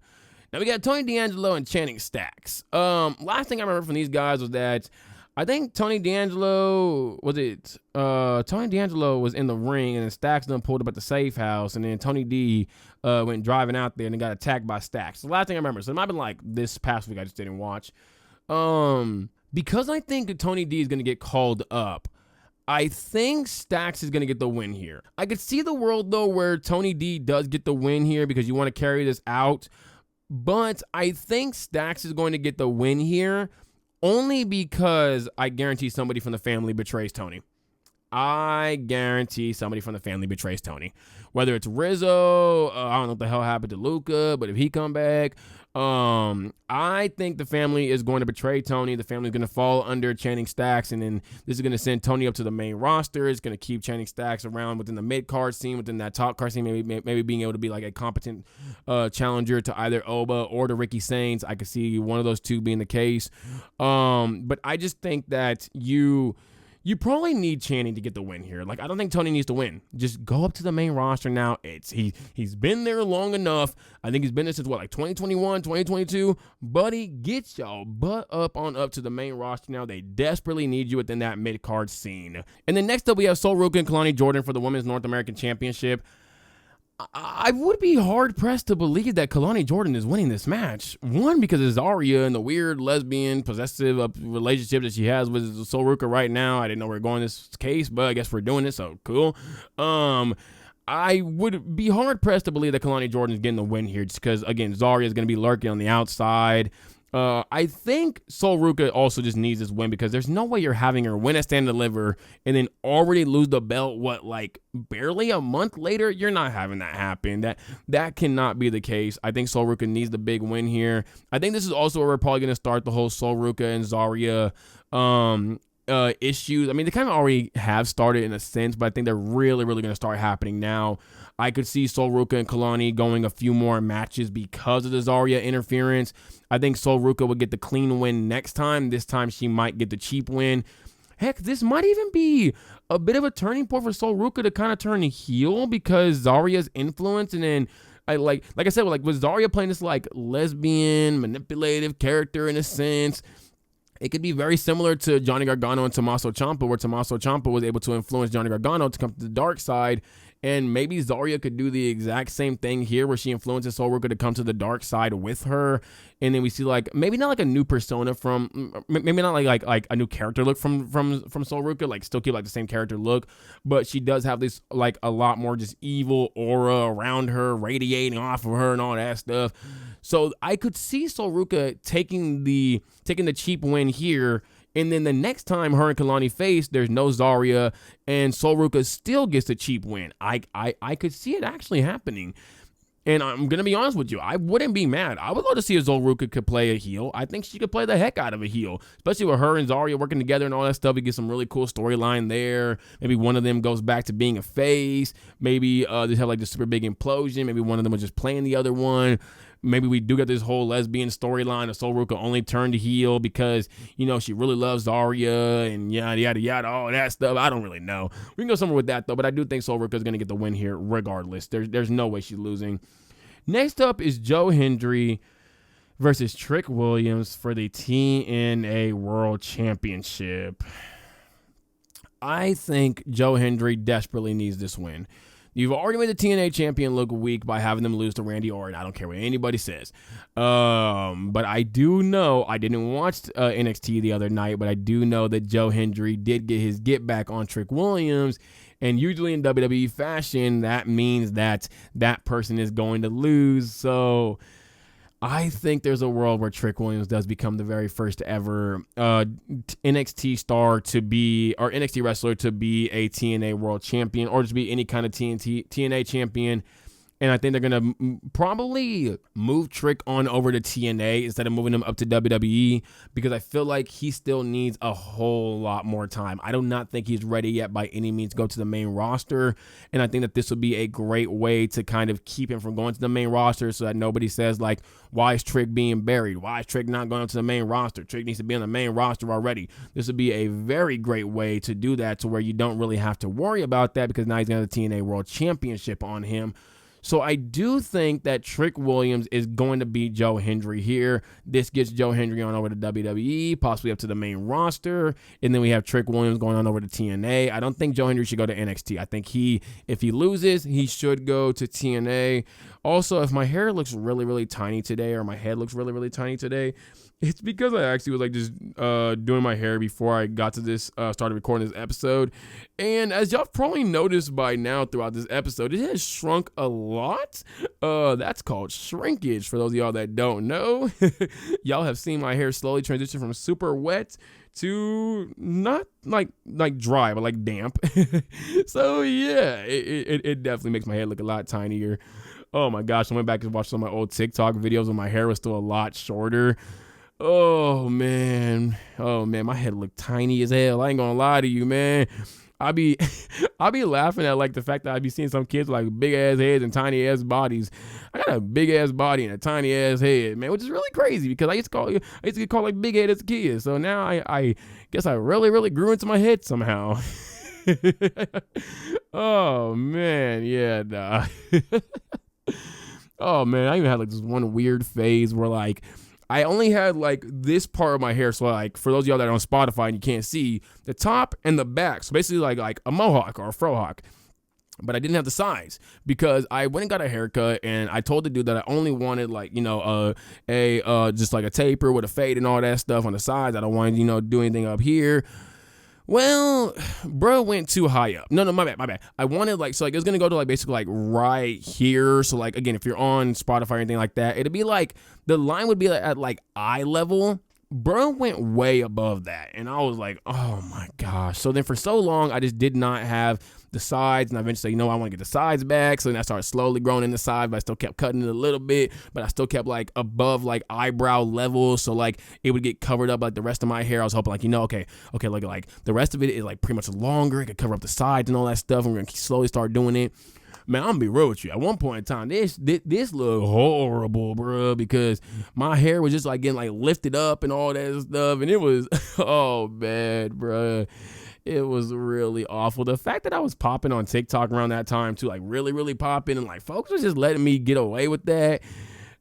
[SPEAKER 1] Now we got Tony D'Angelo and Channing Stacks. Last thing I remember from these guys was that I think Tony D'Angelo was in the ring, and then Stacks done pulled up at the safe house, and then Tony D went driving out there and then got attacked by Stacks. The last thing I remember, so it might have been like this past week, I just didn't watch. Because I think that Tony D is going to get called up, I think Stacks is going to get the win here. I could see the world, though, where Tony D does get the win here because you want to carry this out, but I think Stacks is going to get the win here only because I guarantee somebody from the family betrays Tony. I guarantee somebody from the family betrays Tony. Whether it's Rizzo, I don't know what the hell happened to Luca, but if he come back, I think the family is going to betray Tony. The family is going to fall under Channing Stacks, and then this is going to send Tony up to the main roster. It's going to keep Channing Stacks around within the mid-card scene, within that top card scene, maybe being able to be like a competent challenger to either Oba or to Ricky Saints. I could see one of those two being the case. But I just think that you probably need Channing to get the win here. Like, I don't think Tony needs to win. Just go up to the main roster now. He's been there long enough. I think he's been there since, 2021, 2022? Buddy, get your butt up to the main roster now. They desperately need you within that mid-card scene. And then next up, we have Sol Ruca and Kelani Jordynne for the Women's North American Championship. I would be hard-pressed to believe that Kelani Jordynne is winning this match. One, because of Zarya and the weird lesbian possessive relationship that she has with Sol Ruca right now. I didn't know we were going this case, but I guess we're doing it, so cool. I would be hard-pressed to believe that Kelani Jordynne is getting the win here, just because, again, Zarya is going to be lurking on the outside. I think Sol Ruca also just needs this win, because there's no way you're having her win a Stand and Deliver and then already lose the belt, barely a month later? You're not having that happen. That cannot be the case. I think Sol Ruca needs the big win here. I think this is also where we're probably going to start the whole Sol Ruca and Zarya issues. I mean, they kind of already have started in a sense, but I think they're really, really going to start happening now. I could see Sol Ruca and Kelani going a few more matches because of the Zarya interference. I think Sol Ruca would get the clean win next time. This time she might get the cheap win. Heck, this might even be a bit of a turning point for Sol Ruca to kind of turn heel, because Zarya's influence, and then like I said, with Zarya playing this lesbian manipulative character in a sense, it could be very similar to Johnny Gargano and Tommaso Ciampa, where Tommaso Ciampa was able to influence Johnny Gargano to come to the dark side. And maybe Zarya could do the exact same thing here, where she influences Sol Ruca to come to the dark side with her. And then we see maybe not a new persona maybe not like a new character look from Sol Ruca, still keep the same character look, but she does have this a lot more just evil aura around her, radiating off of her and all that stuff. So I could see Sol Ruca taking the cheap win here. And then the next time her and Kelani face, there's no Zarya, and Sol Ruca still gets the cheap win. I could see it actually happening. And I'm going to be honest with you, I wouldn't be mad. I would love to see if Sol Ruca could play a heel. I think she could play the heck out of a heel, especially with her and Zarya working together and all that stuff. We get some really cool storyline there. Maybe one of them goes back to being a face. Maybe they have this super big implosion. Maybe one of them was just playing the other one. Maybe we do get this whole lesbian storyline of Sol Ruca only turned heel because, she really loves Zarya and yada, yada, yada, all that stuff. I don't really know. We can go somewhere with that, though, but I do think Sol Ruca is going to get the win here regardless. There's no way she's losing. Next up is Joe Hendry versus Trick Williams for the TNA World Championship. I think Joe Hendry desperately needs this win. You've already made the TNA champion look weak by having them lose to Randy Orton. I don't care what anybody says. But I do know, I didn't watch NXT the other night, but I do know that Joe Hendry did get his get back on Trick Williams. And usually in WWE fashion, that means that that person is going to lose. So I think there's a world where Trick Williams does become the very first ever NXT star to be, or NXT wrestler to be a TNA world champion, or just be any kind of TNA champion. And I think they're going to probably move Trick on over to TNA instead of moving him up to WWE, because I feel like he still needs a whole lot more time. I do not think he's ready yet by any means to go to the main roster. And I think that this would be a great way to kind of keep him from going to the main roster so that nobody says, like, why is Trick being buried? Why is Trick not going up to the main roster? Trick needs to be on the main roster already. This would be a very great way to do that, to where you don't really have to worry about that, because now he's going to have the TNA World Championship on him. So I do think that Trick Williams is going to beat Joe Hendry here. This gets Joe Hendry on over to WWE, possibly up to the main roster. And then we have Trick Williams going on over to TNA. I don't think Joe Hendry should go to NXT. I think if he loses, he should go to TNA. Also, if my hair looks really, really tiny today, or my head looks really, really tiny today, it's because I actually was like just doing my hair before I got to this, started recording this episode. And as y'all probably noticed by now throughout this episode, it has shrunk a lot. That's called shrinkage for those of y'all that don't know. Y'all have seen my hair slowly transition from super wet to not like dry, but like damp. So yeah, it definitely makes my head look a lot tinier. Oh my gosh, I went back and watched some of my old TikTok videos when my hair was still a lot shorter. Oh man, my head looked tiny as hell. I ain't gonna lie to you, man. I be laughing at like the fact that I be seeing some kids with like big ass heads and tiny ass bodies. I got a big ass body and a tiny ass head, man, which is really crazy, because I used to get called like big head as a kid. So now I guess I really, really grew into my head somehow. Oh man, yeah, nah. Oh man, I even had like this one weird phase where like I only had like this part of my hair. So like for those of y'all that are on Spotify and you can't see, the top and the back. So basically like a mohawk or a frohawk. But I didn't have the size, because I went and got a haircut, and I told the dude that I only wanted like, just like a taper with a fade and all that stuff on the sides. I don't want to, do anything up here. Well, bro went too high up. No, my bad. I wanted it was gonna go to like basically like right here. So like, again, if you're on Spotify or anything like that, it'd be like the line would be at like eye level. Bro went way above that, and I was like, oh my gosh. So then for so long, I just did not have the sides, and I eventually, I want to get the sides back. So then I started slowly growing in the side, but I still kept cutting it a little bit, but I still kept like above like eyebrow level, so like it would get covered up like the rest of my hair. I was hoping like, okay, like the rest of it is like pretty much longer. It could cover up the sides and all that stuff, and we're gonna slowly start doing it. Man, I'm gonna be real with you. At one point in time, this looked horrible, bro, because my hair was just like getting like lifted up and all that stuff, and it was oh man, bro. It was really awful. The fact that I was popping on TikTok around that time too, like really, really popping, and like folks was just letting me get away with that.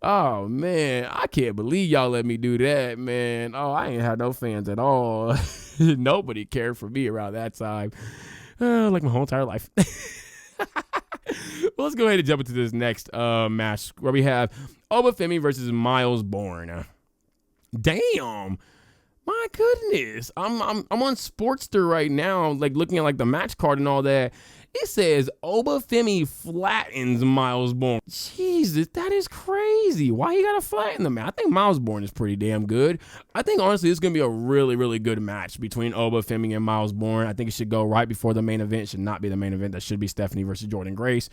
[SPEAKER 1] Oh man, I can't believe y'all let me do that, man. Oh, I ain't had no fans at all. Nobody cared for me around that time. Like my whole entire life. Well, let's go ahead and jump into this next match where we have Femi versus Myles Borne. Damn. My goodness. I'm on Sportster right now, like looking at like the match card and all that. It says Femi flattens Myles Borne. Jesus, that is crazy. Why you gotta flatten them? I think Myles Borne is pretty damn good. I think honestly this is gonna be a really, really good match between Femi and Myles Borne. I think it should go right before the main event. It should not be the main event. That should be Stephanie versus Jordynne Grace.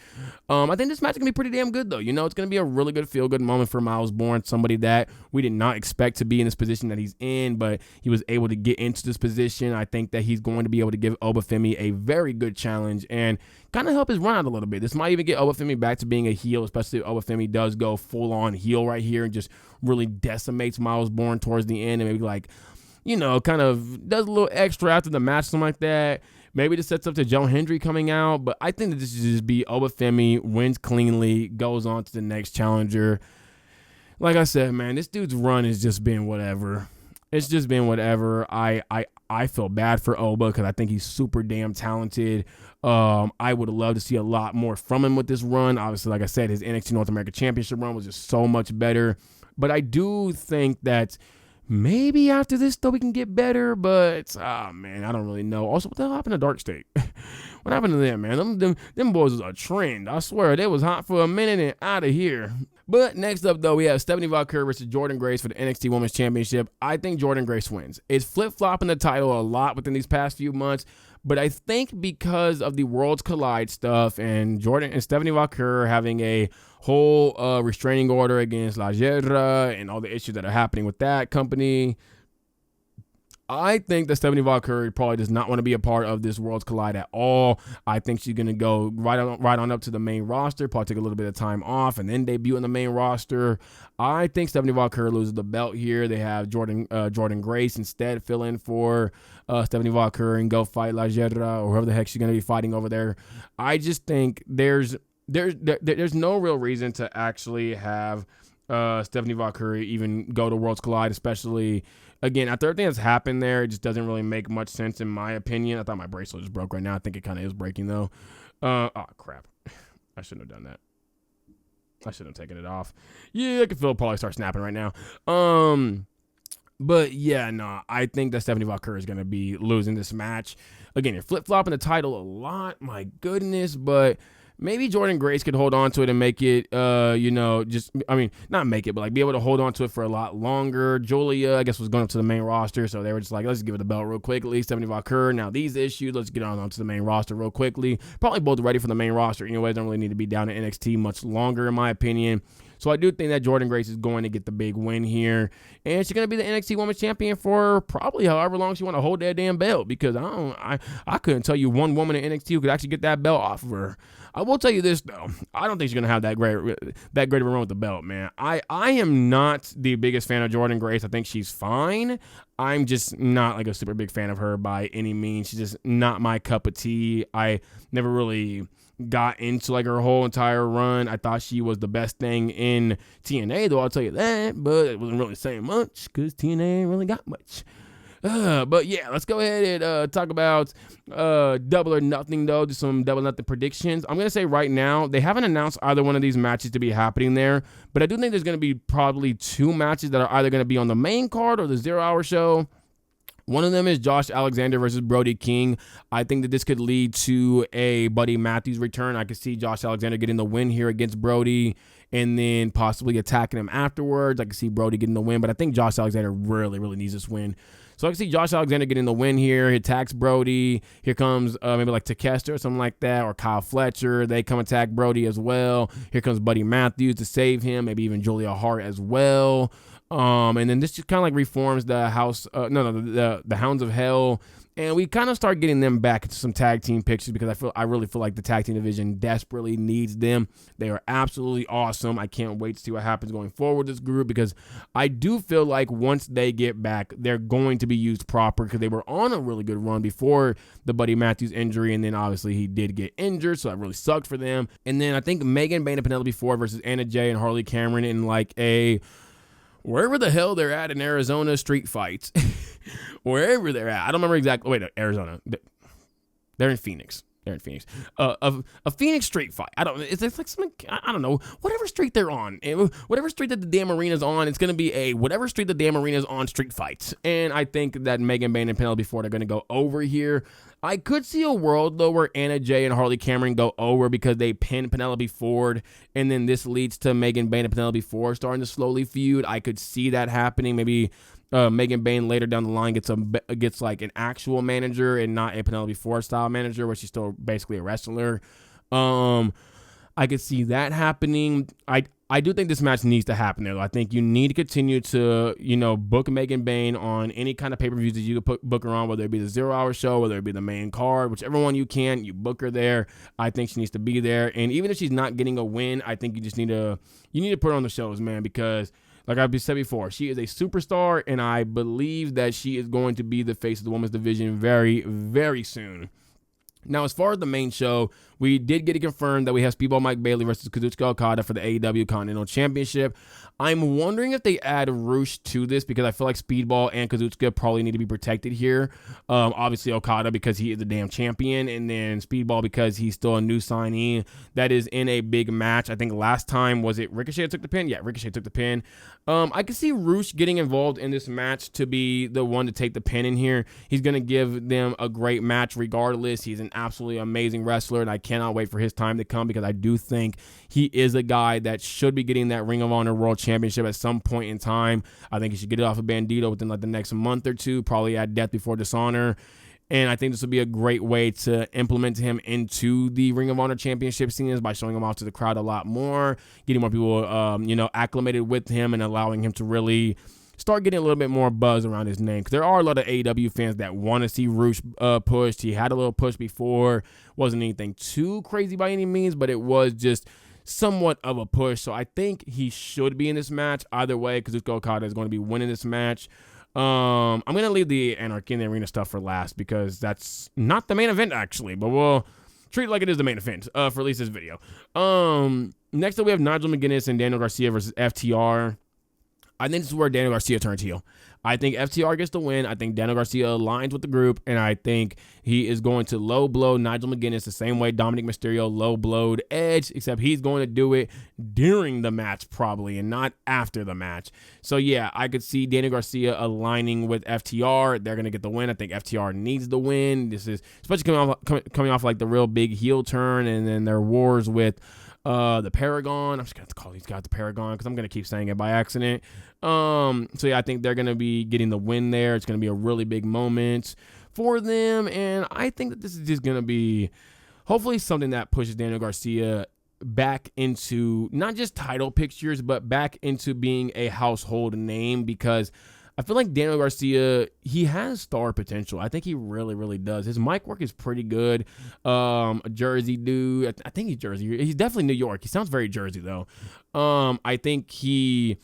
[SPEAKER 1] I think this match is gonna be pretty damn good though. It's gonna be a really good feel-good moment for Myles Borne, somebody that we did not expect to be in this position that he's in, but he was able to get into this position. I think that he's going to be able to give Femi a very good challenge and kind of help his run out a little bit. This might even get Femi back to being a heel, especially if Femi does go full-on heel right here and just really decimates Myles Borne towards the end, and maybe like, kind of does a little extra after the match, something like that. Maybe this sets up to Joe Hendry coming out, but I think that this should just be Femi wins cleanly, goes on to the next challenger. Like I said, man, this dude's run has just been whatever. It's just been whatever. I feel bad for Oba because I think he's super damn talented. I would have loved to see a lot more from him with this run. Obviously, like I said, his NXT North America Championship run was just so much better. But I do think that Maybe after this, though, we can get better, but, man, I don't really know. Also, what the hell happened to Dark State? What happened to them, man? Them boys was a trend. I swear, they was hot for a minute and out of here. But next up, though, we have Stephanie Vaquer versus Jordynne Grace for the NXT Women's Championship. I think Jordynne Grace wins. It's flip-flopping the title a lot within these past few months, but I think because of the Worlds Collide stuff and Jordynne and Stephanie Vaquer having a whole restraining order against La Guerra and all the issues that are happening with that company, I think that Stephanie Vaquer probably does not want to be a part of this Worlds Collide at all. I think she's going to go right on up to the main roster, probably take a little bit of time off, and then debut in the main roster. I think Stephanie Vaquer loses the belt here. They have Jordynne Grace instead fill in for Stephanie Vaquer and go fight La Guerra or whoever the heck she's going to be fighting over there. I just think there's no real reason to actually have Stephanie Vaquer even go to Worlds Collide, especially, again, after everything that's happened there. It just doesn't really make much sense in my opinion. I thought my bracelet just broke right now. I think it kind of is breaking, though. Oh, crap. I shouldn't have done that. I shouldn't have taken it off. Yeah, I can feel it probably start snapping right now. But, yeah, no, I think that Stephanie Vaquer is going to be losing this match. Again, you're flip-flopping the title a lot. My goodness, but maybe Jordynne Grace could hold on to it and make it, not make it, but like be able to hold on to it for a lot longer. Julia, I guess, was going up to the main roster, so they were just like, let's give it the belt real quickly. Stephanie Vaquer, now these issues, let's get onto the main roster real quickly. Probably both ready for the main roster anyways. Don't really need to be down in NXT much longer, in my opinion. So I do think that Jordynne Grace is going to get the big win here. And she's going to be the NXT Women's Champion for probably however long she want to hold that damn belt, because I couldn't tell you one woman in NXT who could actually get that belt off of her. I will tell you this, though. I don't think she's going to have that great of a run with the belt, man. I am not the biggest fan of Jordynne Grace. I think she's fine. I'm just not like a super big fan of her by any means. She's just not my cup of tea. I never really got into like her whole entire run. I thought she was the best thing in TNA, though, I'll tell you that, but it wasn't really saying much because TNA ain't really got much. But yeah, let's go ahead and talk about Double or Nothing, though. Just some Double or Nothing predictions. I'm going to say right now, they haven't announced either one of these matches to be happening there, but I do think there's going to be probably two matches that are either going to be on the main card or the 0 Hour show. One of them is Josh Alexander versus Brodie King. I think that this could lead to a Buddy Matthews return. I could see Josh Alexander getting the win here against Brodie and then possibly attacking him afterwards. I could see Brodie getting the win, but I think Josh Alexander really, really needs this win. So I can see Josh Alexander getting the win here. He attacks Brodie. Here comes maybe like Takeshita or something like that, or Kyle Fletcher. They come attack Brodie as well. Here comes Buddy Matthews to save him. Maybe even Julia Hart as well. And then this just kind of like reforms the house, the Hounds of Hell, and we kind of start getting them back into some tag team pictures because I really feel like the tag team division desperately needs them. They are absolutely awesome. I can't wait to see what happens going forward with this group, because I do feel like once they get back, they're going to be used proper, because they were on a really good run before the Buddy Matthews injury, and then obviously he did get injured, so that really sucked for them. And then I think Megan, Bayne, and Penelope Ford versus Anna Jay and Harley Cameron in like a wherever the hell they're at in Arizona street fights. Wherever they're at. I don't remember exactly. Wait, Arizona. They're in Phoenix. A Phoenix street fight. It's like something, I don't know. Whatever street they're on. Whatever street that the damn arena's on, it's going to be a whatever street the damn arena's on street fights. And I think that Megan, Bayne, and Penelope Ford are going to go over here. I could see a world, though, where Anna Jay and Harley Cameron go over because they pin Penelope Ford, and then this leads to Megan, Bayne, and Penelope Ford starting to slowly feud. I could see that happening. Maybe Megan Bayne later down the line gets like an actual manager and not a Penelope Ford style manager, where she's still basically a wrestler. I could see that happening. I do think this match needs to happen there, though. I think you need to continue to, book Megan Bayne on any kind of pay-per-views that you could book her on, whether it be the 0 Hour show, whether it be the main card, whichever one you can, you book her there. I think she needs to be there. And even if she's not getting a win, I think you just need to put her on the shows, man, because like I've said before, she is a superstar, and I believe that she is going to be the face of the women's division very, very soon. Now, as far as the main show, we did get it confirmed that we have Speedball Mike Bailey versus Kazuchika Okada for the AEW Continental Championship. I'm wondering if they add Rush to this because I feel like Speedball and Kazuchika probably need to be protected here. Obviously, Okada because he is the damn champion, and then Speedball because he's still a new signee that is in a big match. I think last time, was it Ricochet that took the pin? Yeah, Ricochet took the pin. I can see Rush getting involved in this match to be the one to take the pin in here. He's going to give them a great match regardless. He's an absolutely amazing wrestler, and I cannot wait for his time to come because I do think he is a guy that should be getting that Ring of Honor World Championship at some point in time. I think he should get it off of Bandito within like the next month or two, probably at Death Before Dishonor. And I think this would be a great way to implement him into the Ring of Honor Championship scenes by showing him off to the crowd a lot more, getting more people, acclimated with him and allowing him to really start getting a little bit more buzz around his name. Because there are a lot of AEW fans that want to see Rush pushed. He had a little push before. Wasn't anything too crazy by any means, but it was just somewhat of a push. So I think he should be in this match either way because Kazuchika Okada is going to be winning this match. I'm going to leave the Anarchy in the Arena stuff for last because that's not the main event actually, but we'll treat it like it is the main event for at least this video. Next up we have Nigel McGuinness and Daniel Garcia versus FTR. I think this is where Daniel Garcia turns heel. I think FTR gets the win. I think Daniel Garcia aligns with the group, and I think he is going to low blow Nigel McGuinness the same way Dominic Mysterio low blowed Edge, except he's going to do it during the match probably and not after the match. So yeah, I could see Daniel Garcia aligning with FTR. They're going to get the win. I think FTR needs the win. This is especially coming off like the real big heel turn and then their wars with the Paragon. I'm just going to have to call these guys the Paragon because I'm going to keep saying it by accident. So yeah, I think they're going to be getting the win there. It's going to be a really big moment for them. And I think that this is just going to be hopefully something that pushes Daniel Garcia back into not just title pictures, but back into being a household name because I feel like Daniel Garcia, he has star potential. I think he really, really does. His mic work is pretty good. A Jersey dude. I think he's Jersey. He's definitely New York. He sounds very Jersey, though. I think he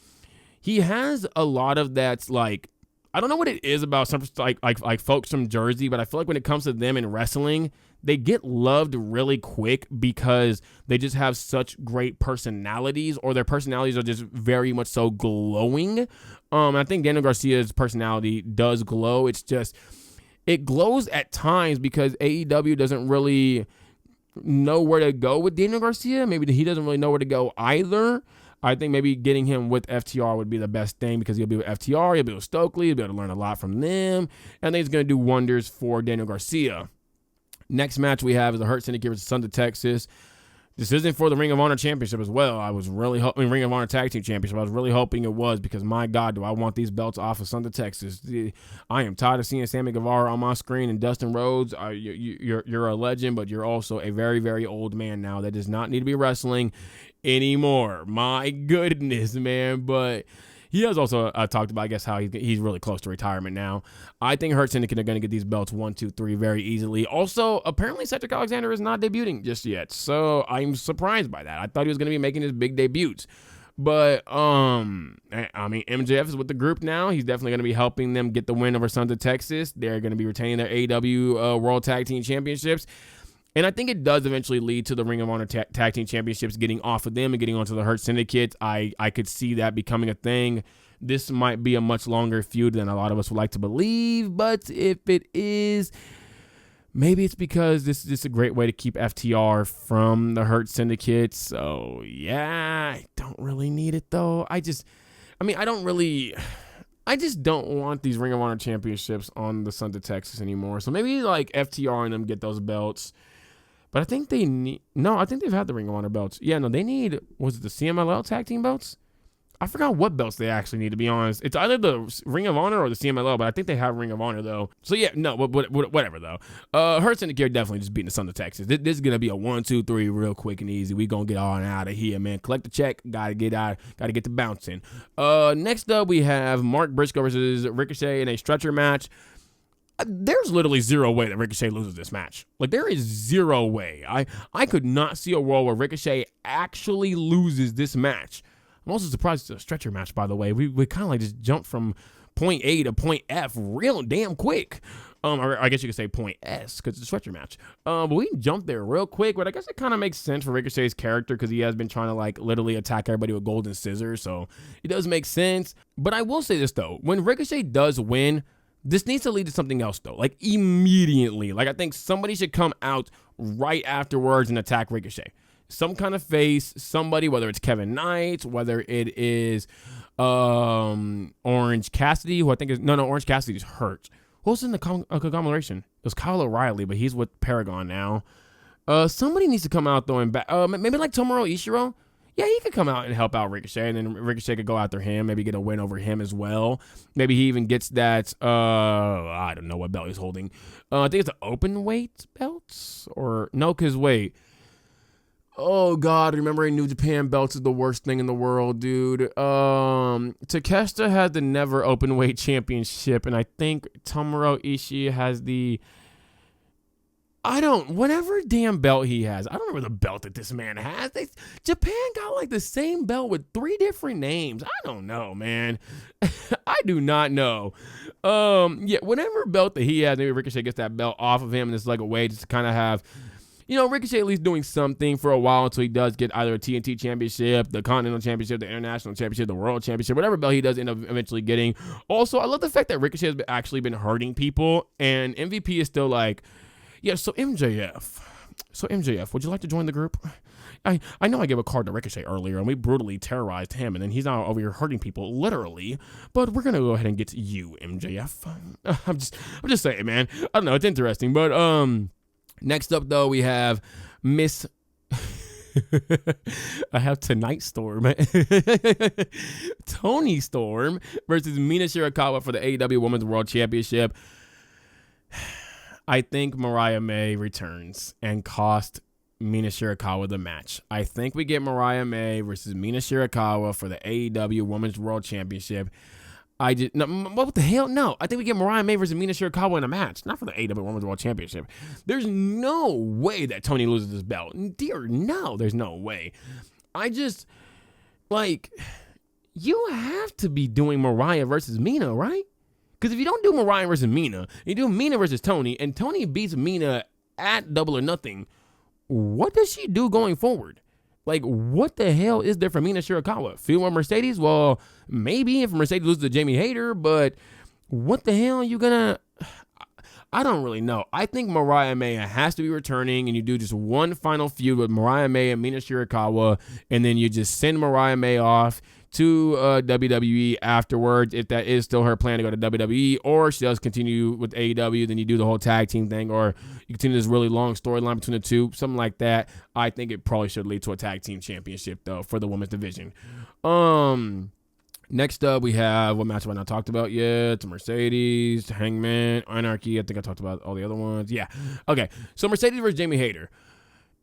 [SPEAKER 1] has a lot of that's like, I don't know what it is about some like folks from Jersey, but I feel like when it comes to them in wrestling, they get loved really quick because they just have such great personalities, or their personalities are just very much so glowing. I think Daniel Garcia's personality does glow. It's just, it glows at times because AEW doesn't really know where to go with Daniel Garcia. Maybe he doesn't really know where to go either. I think maybe getting him with FTR would be the best thing because he'll be with FTR, he'll be with Stokely, he'll be able to learn a lot from them, and I think it's going to do wonders for Daniel Garcia. Next match we have is the Hurt Syndicate versus Sons of Texas. This isn't for the Ring of Honor Championship as well. I was really hoping Ring of Honor Tag Team Championship. I was really hoping it was because, my God, do I want these belts off of Sons of Texas. I am tired of seeing Sammy Guevara on my screen and Dustin Rhodes. You're a legend, but you're also a very, very old man now that does not need to be wrestling anymore. My goodness, man. But he has also talked about, I guess, how he's really close to retirement now. I think Hurt Syndicate are going to get these belts 1, 2, 3 very easily. Also, apparently Cedric Alexander is not debuting just yet, so I'm surprised by that. I thought he was going to be making his big debuts. But, I mean, MJF is with the group now. He's definitely going to be helping them get the win over Sons of Texas. They're going to be retaining their AEW World Tag Team Championships. And I think it does eventually lead to the Ring of Honor Tag Team Championships getting off of them and getting onto the Hurt Syndicate. I could see that becoming a thing. This might be a much longer feud than a lot of us would like to believe, but if it is, maybe it's because this is just a great way to keep FTR from the Hurt Syndicate. So, yeah, I don't really need it, though. I just don't want these Ring of Honor championships on the Sons of Texas anymore. So maybe like FTR and them get those belts. But I think they need, no, I think they've had the Ring of Honor belts. Yeah, no, they need, was it the CMLL tag team belts? I forgot what belts they actually need, to be honest. It's either the Ring of Honor or the CMLL, but I think they have Ring of Honor, though. So, yeah, no, whatever, though. Hurt Syndicate definitely just beating the Sons of Texas. This is going to be a 1, 2, 3 real quick and easy. We going to get on out of here, man. Collect the check. Got to get out. Got to get to bouncing. Next up, we have Mark Briscoe versus Ricochet in a stretcher match. There's literally zero way that Ricochet loses this match. Like, there is zero way. I could not see a world where Ricochet actually loses this match. I'm also surprised it's a stretcher match, by the way. We kind of like just jumped from point A to point F real damn quick. Or I guess you could say point S because it's a sweatshirt match. But we can jump there real quick. But I guess it kind of makes sense for Ricochet's character because he has been trying to like literally attack everybody with golden scissors. So it does make sense. But I will say this though, when Ricochet does win, this needs to lead to something else though, like immediately. Like I think somebody should come out right afterwards and attack Ricochet. Some kind of face, somebody, whether it's Kevin Knight, whether it is Orange Cassidy, who I think is Orange Cassidy's hurt. Who was in the conglomeration? It was Kyle O'Reilly, but he's with Paragon now. Somebody needs to come out though and back. Maybe like Tomohiro Ishiro. Yeah, he could come out and help out Ricochet, and then Ricochet could go after him, maybe get a win over him as well. Maybe he even gets that, I don't know what belt he's holding. I think it's an open weight belt, or no, because wait. Oh, God, remembering New Japan belts is the worst thing in the world, dude. Takeshita had the never open weight championship, and I think Tomohiro Ishii has the... whatever damn belt he has. I don't remember the belt that this man has. Japan got like the same belt with 3 different names. I don't know, man. I do not know. Yeah, whatever belt that he has, maybe Ricochet gets that belt off of him, and it's like a way just to kind of have... Ricochet at least doing something for a while until he does get either a TNT championship, the Continental Championship, the International Championship, the World Championship, whatever belt he does end up eventually getting. Also, I love the fact that Ricochet has actually been hurting people, and MVP is still like, yeah, so MJF, would you like to join the group? I know I gave a card to Ricochet earlier, and we brutally terrorized him, and then he's now over here hurting people, literally. But we're gonna go ahead and get to you, MJF. I'm just saying, man. I don't know, it's interesting, but next up, though, we have Miss... I have Tonight Storm. Toni Storm versus Mina Shirakawa for the AEW Women's World Championship. I think Mariah May returns and cost Mina Shirakawa the match. I think we get Mariah May versus Mina Shirakawa for the AEW Women's World Championship. What the hell? No, I think we get Mariah May versus Mina Shirakawa in a match, not for the AEW Women's World Championship. There's no way that Toni loses this belt. Dear, no, there's no way. You have to be doing Mariah versus Mina, right? Because if you don't do Mariah versus Mina, you do Mina versus Toni, and Toni beats Mina at Double or Nothing, what does she do going forward? Like, what the hell is there for Mina Shirakawa? Feud with Mercedes? Well, maybe if Mercedes loses to Jamie Hayter, but what the hell are you gonna... I don't really know. I think Mariah May has to be returning, and you do just one final feud with Mariah May and Mina Shirakawa, and then you just send Mariah May off to WWE afterwards, if that is still her plan to go to WWE, or she does continue with AEW, then you do the whole tag team thing, or you continue this really long storyline between the two, something like that. I think it probably should lead to a tag team championship, though, for the women's division. Next up, we have, what match have I not talked about yet? It's Mercedes, Hangman, Anarchy. I think I talked about all the other ones. Yeah. Okay, so Mercedes versus Jamie Hayter.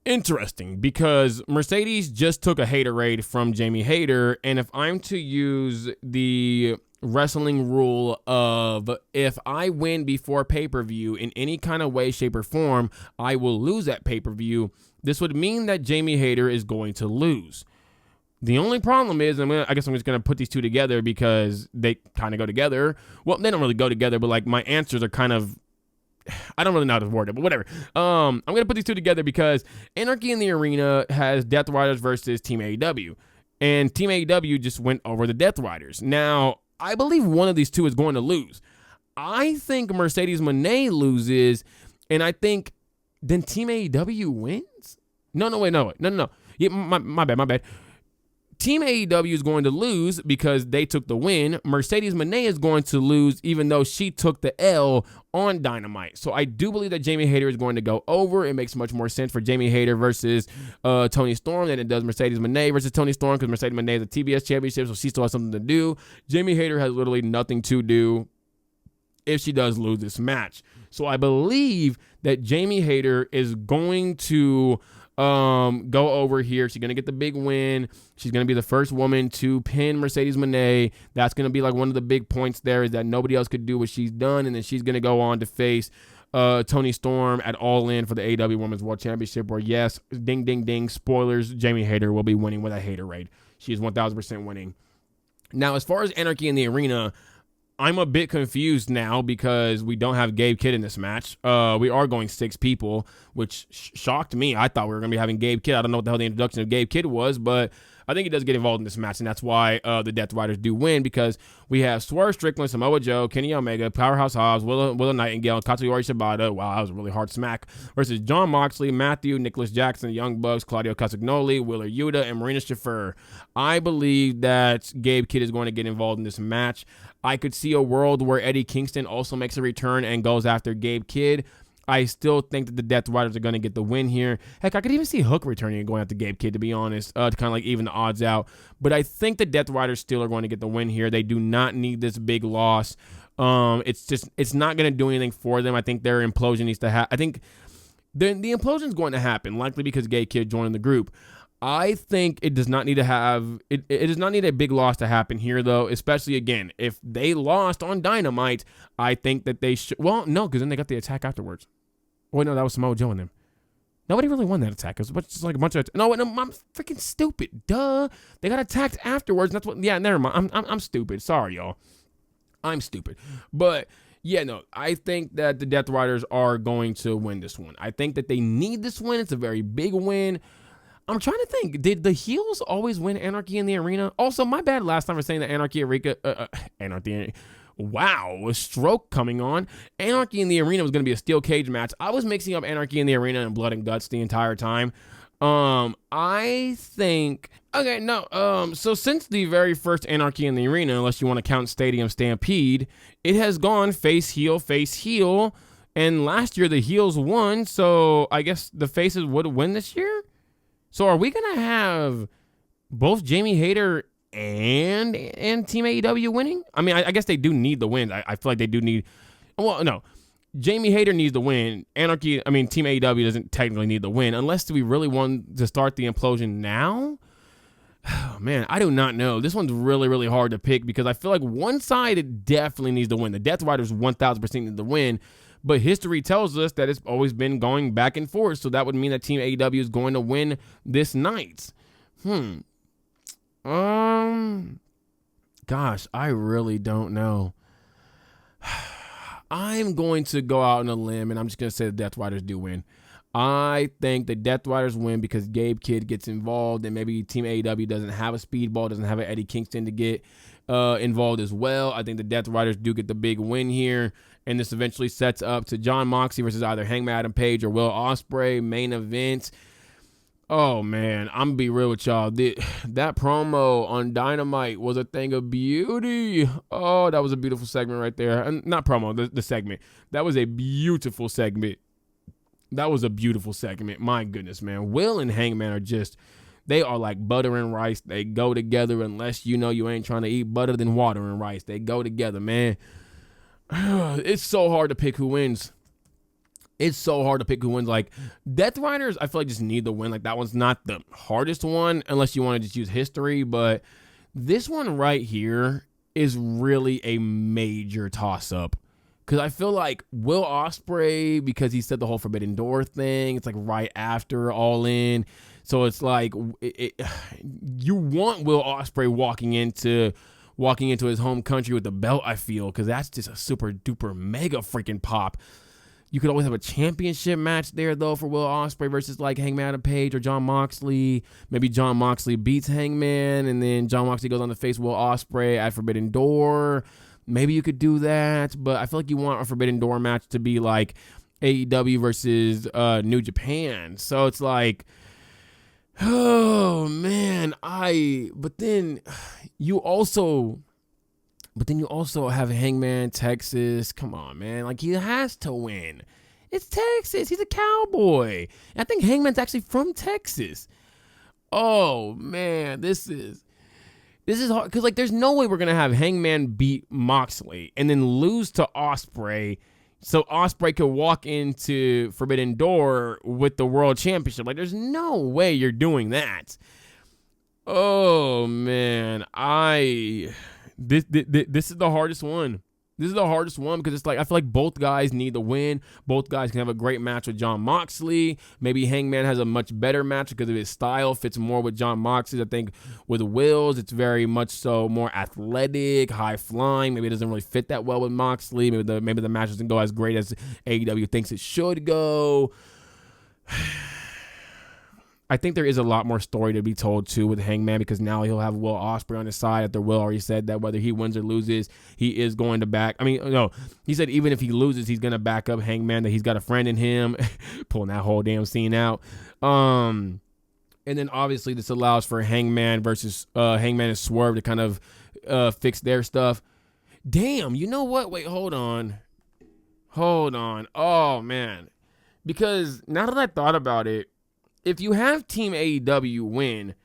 [SPEAKER 1] Interesting, because Mercedes just took a haterade from Jamie Hayter, and if I'm to use the wrestling rule of if I win before pay-per-view in any kind of way, shape, or form, I will lose at pay-per-view, this would mean that Jamie Hayter is going to lose. The only problem is, I guess I'm just going to put these two together because they kind of go together. Well, they don't really go together, but like my answers are kind of, I don't really know how to word it, but whatever. I'm going to put these two together because Anarchy in the Arena has Death Riders versus Team AEW. And Team AEW just went over the Death Riders. Now, I believe one of these two is going to lose. I think Mercedes Moné loses, and I think then Team AEW wins? No. Yeah, my bad. Team AEW is going to lose because they took the win. Mercedes Moné is going to lose even though she took the L on Dynamite. So I do believe that Jamie Hayter is going to go over. It makes much more sense for Jamie Hayter versus Toni Storm than it does Mercedes Moné versus Toni Storm, because Mercedes Moné is a TBS championship, so she still has something to do. Jamie Hayter has literally nothing to do if she does lose this match. So I believe that Jamie Hayter is going to go over here. She's gonna get the big win. She's gonna be the first woman to pin Mercedes Moné. That's gonna be like one of the big points there, is that nobody else could do what she's done, and then she's gonna go on to face Toni Storm at All In for the AEW Women's World Championship, where, yes, ding ding ding, spoilers, Jamie Hayter will be winning with a hater raid. She is 1000% winning. Now, as far as Anarchy in the Arena, I'm a bit confused now because we don't have Gabe Kidd in this match. We are going 6 people, which shocked me. I thought we were going to be having Gabe Kidd. I don't know what the hell the introduction of Gabe Kidd was, but I think he does get involved in this match, and that's why the Death Riders do win, because we have Swerve Strickland, Samoa Joe, Kenny Omega, Powerhouse Hobbs, Willow Nightingale, Katsuyori Shibata, wow, that was a really hard smack, versus Jon Moxley, Matthew, Nicholas Jackson, Young Bucks, Claudio Castagnoli, Wheeler Yuta, and Marina Shafir. I believe that Gabe Kidd is going to get involved in this match. I could see a world where Eddie Kingston also makes a return and goes after Gabe Kidd. I still think that the Death Riders are going to get the win here. Heck, I could even see Hook returning and going after Gabe Kidd, to be honest, to kind of like even the odds out. But I think the Death Riders still are going to get the win here. They do not need this big loss. It's not going to do anything for them. I think their implosion needs to happen. I think the implosion is going to happen, likely because Gabe Kidd joined the group. I think it does not need to have it does not need a big loss to happen here, though, especially, again, if they lost on Dynamite. I think that they should. Well, no, because then they got the attack afterwards. Oh, wait, no, that was Samoa Joe and them. Nobody really won that attack. It was just like a bunch of. No, wait, no, I'm freaking stupid. Duh. They got attacked afterwards. That's what. Yeah, never mind. I'm stupid. Sorry, y'all. I'm stupid. But yeah, no, I think that the Death Riders are going to win this one. I think that they need this win. It's a very big win. I'm trying to think. Did the heels always win Anarchy in the Arena? Also, my bad last time for saying that Anarchy at Rica. Anarchy. Wow, a stroke coming on. Anarchy in the Arena was going to be a steel cage match. I was mixing up Anarchy in the Arena and Blood and Guts the entire time. I think. Okay, no. So since the very first Anarchy in the Arena, unless you want to count Stadium Stampede, it has gone face heel. And last year the heels won, so I guess the faces would win this year? So are we going to have both Jamie Hayter and Team AEW winning? I mean, I guess they do need the win. I feel like they do need... Well, no. Jamie Hayter needs the win. Team AEW doesn't technically need the win. Unless we really want to start the implosion now? Oh, man, I do not know. This one's really, really hard to pick because I feel like one side definitely needs to win. The Death Riders 1,000% need to win. But history tells us that it's always been going back and forth. So that would mean that Team AEW is going to win this night. Gosh, I really don't know. I'm going to go out on a limb, and I'm just going to say the Death Riders do win. I think the Death Riders win because Gabe Kidd gets involved, and maybe Team AEW doesn't have a speedball, doesn't have an Eddie Kingston to get involved as well. I think the Death Riders do get the big win here, and this eventually sets up to Jon Moxley versus either Hangman Adam Page or Will Ospreay, main event. Oh, man, I'm going to be real with y'all. That promo on Dynamite was a thing of beauty. Oh, that was a beautiful segment right there. Not promo, the segment. That was a beautiful segment. My goodness, man. Will and Hangman are just, they are like butter and rice. They go together unless you know you ain't trying to eat butter than water and rice. They go together, man. It's so hard to pick who wins. Like, Death Riders, I feel like just need the win. Like, that one's not the hardest one unless you want to just use history. But this one right here is really a major toss-up. Because I feel like Will Ospreay, because he said the whole Forbidden Door thing, it's like right after All In. So it's like, you want Will Ospreay walking into his home country with the belt, I feel, because that's just a super duper mega freaking pop. You could always have a championship match there, though, for Will Ospreay versus, like, Hangman Adam Page or Jon Moxley. Maybe Jon Moxley beats Hangman, and then Jon Moxley goes on to face Will Ospreay at Forbidden Door. Maybe you could do that, but I feel like you want a Forbidden Door match to be, like, AEW versus New Japan. So it's like, oh, man, But then you also have Hangman, Texas. Come on, man. Like, he has to win. It's Texas. He's a cowboy. And I think Hangman's actually from Texas. Oh, man. This is hard. Because, like, there's no way we're going to have Hangman beat Moxley and then lose to Ospreay so Ospreay could walk into Forbidden Door with the World Championship. Like, there's no way you're doing that. Oh, man. This is the hardest one. This is the hardest one because it's like I feel like both guys need the win. Both guys can have a great match with Jon Moxley. Maybe Hangman has a much better match because of his style, fits more with Jon Moxley. I think with Wills, it's very much so more athletic, high flying. Maybe it doesn't really fit that well with Moxley. Maybe the match doesn't go as great as AEW thinks it should go. I think there is a lot more story to be told, too, with Hangman because now he'll have Will Ospreay on his side after Will already said that whether he wins or loses, he is going to back. I mean, no, he said even if he loses, he's going to back up Hangman, that he's got a friend in him, pulling that whole damn scene out. And then, obviously, this allows for Hangman versus Hangman and Swerve to kind of fix their stuff. Damn, you know what? Wait, hold on. Oh, man. Because now that I thought about it, if you have Team AEW win,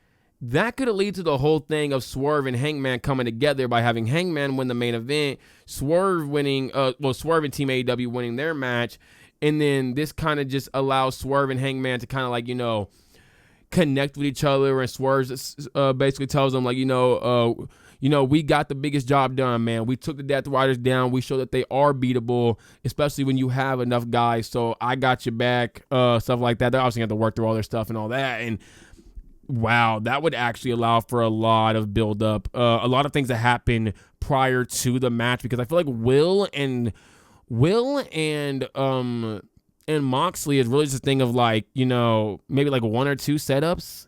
[SPEAKER 1] that could lead to the whole thing of Swerve and Hangman coming together by having Hangman win the main event, Swerve winning, Swerve and Team AEW winning their match, and then this kind of just allows Swerve and Hangman to kind of like, connect with each other, and Swerve basically tells them like, we got the biggest job done, man. We took the Death Riders down. We showed that they are beatable, especially when you have enough guys. So I got your back, stuff like that. They obviously have to work through all their stuff and all that. And wow, that would actually allow for a lot of build-up, a lot of things that happen prior to the match, because I feel like Will and Moxley is really just a thing of like, maybe like one or two setups.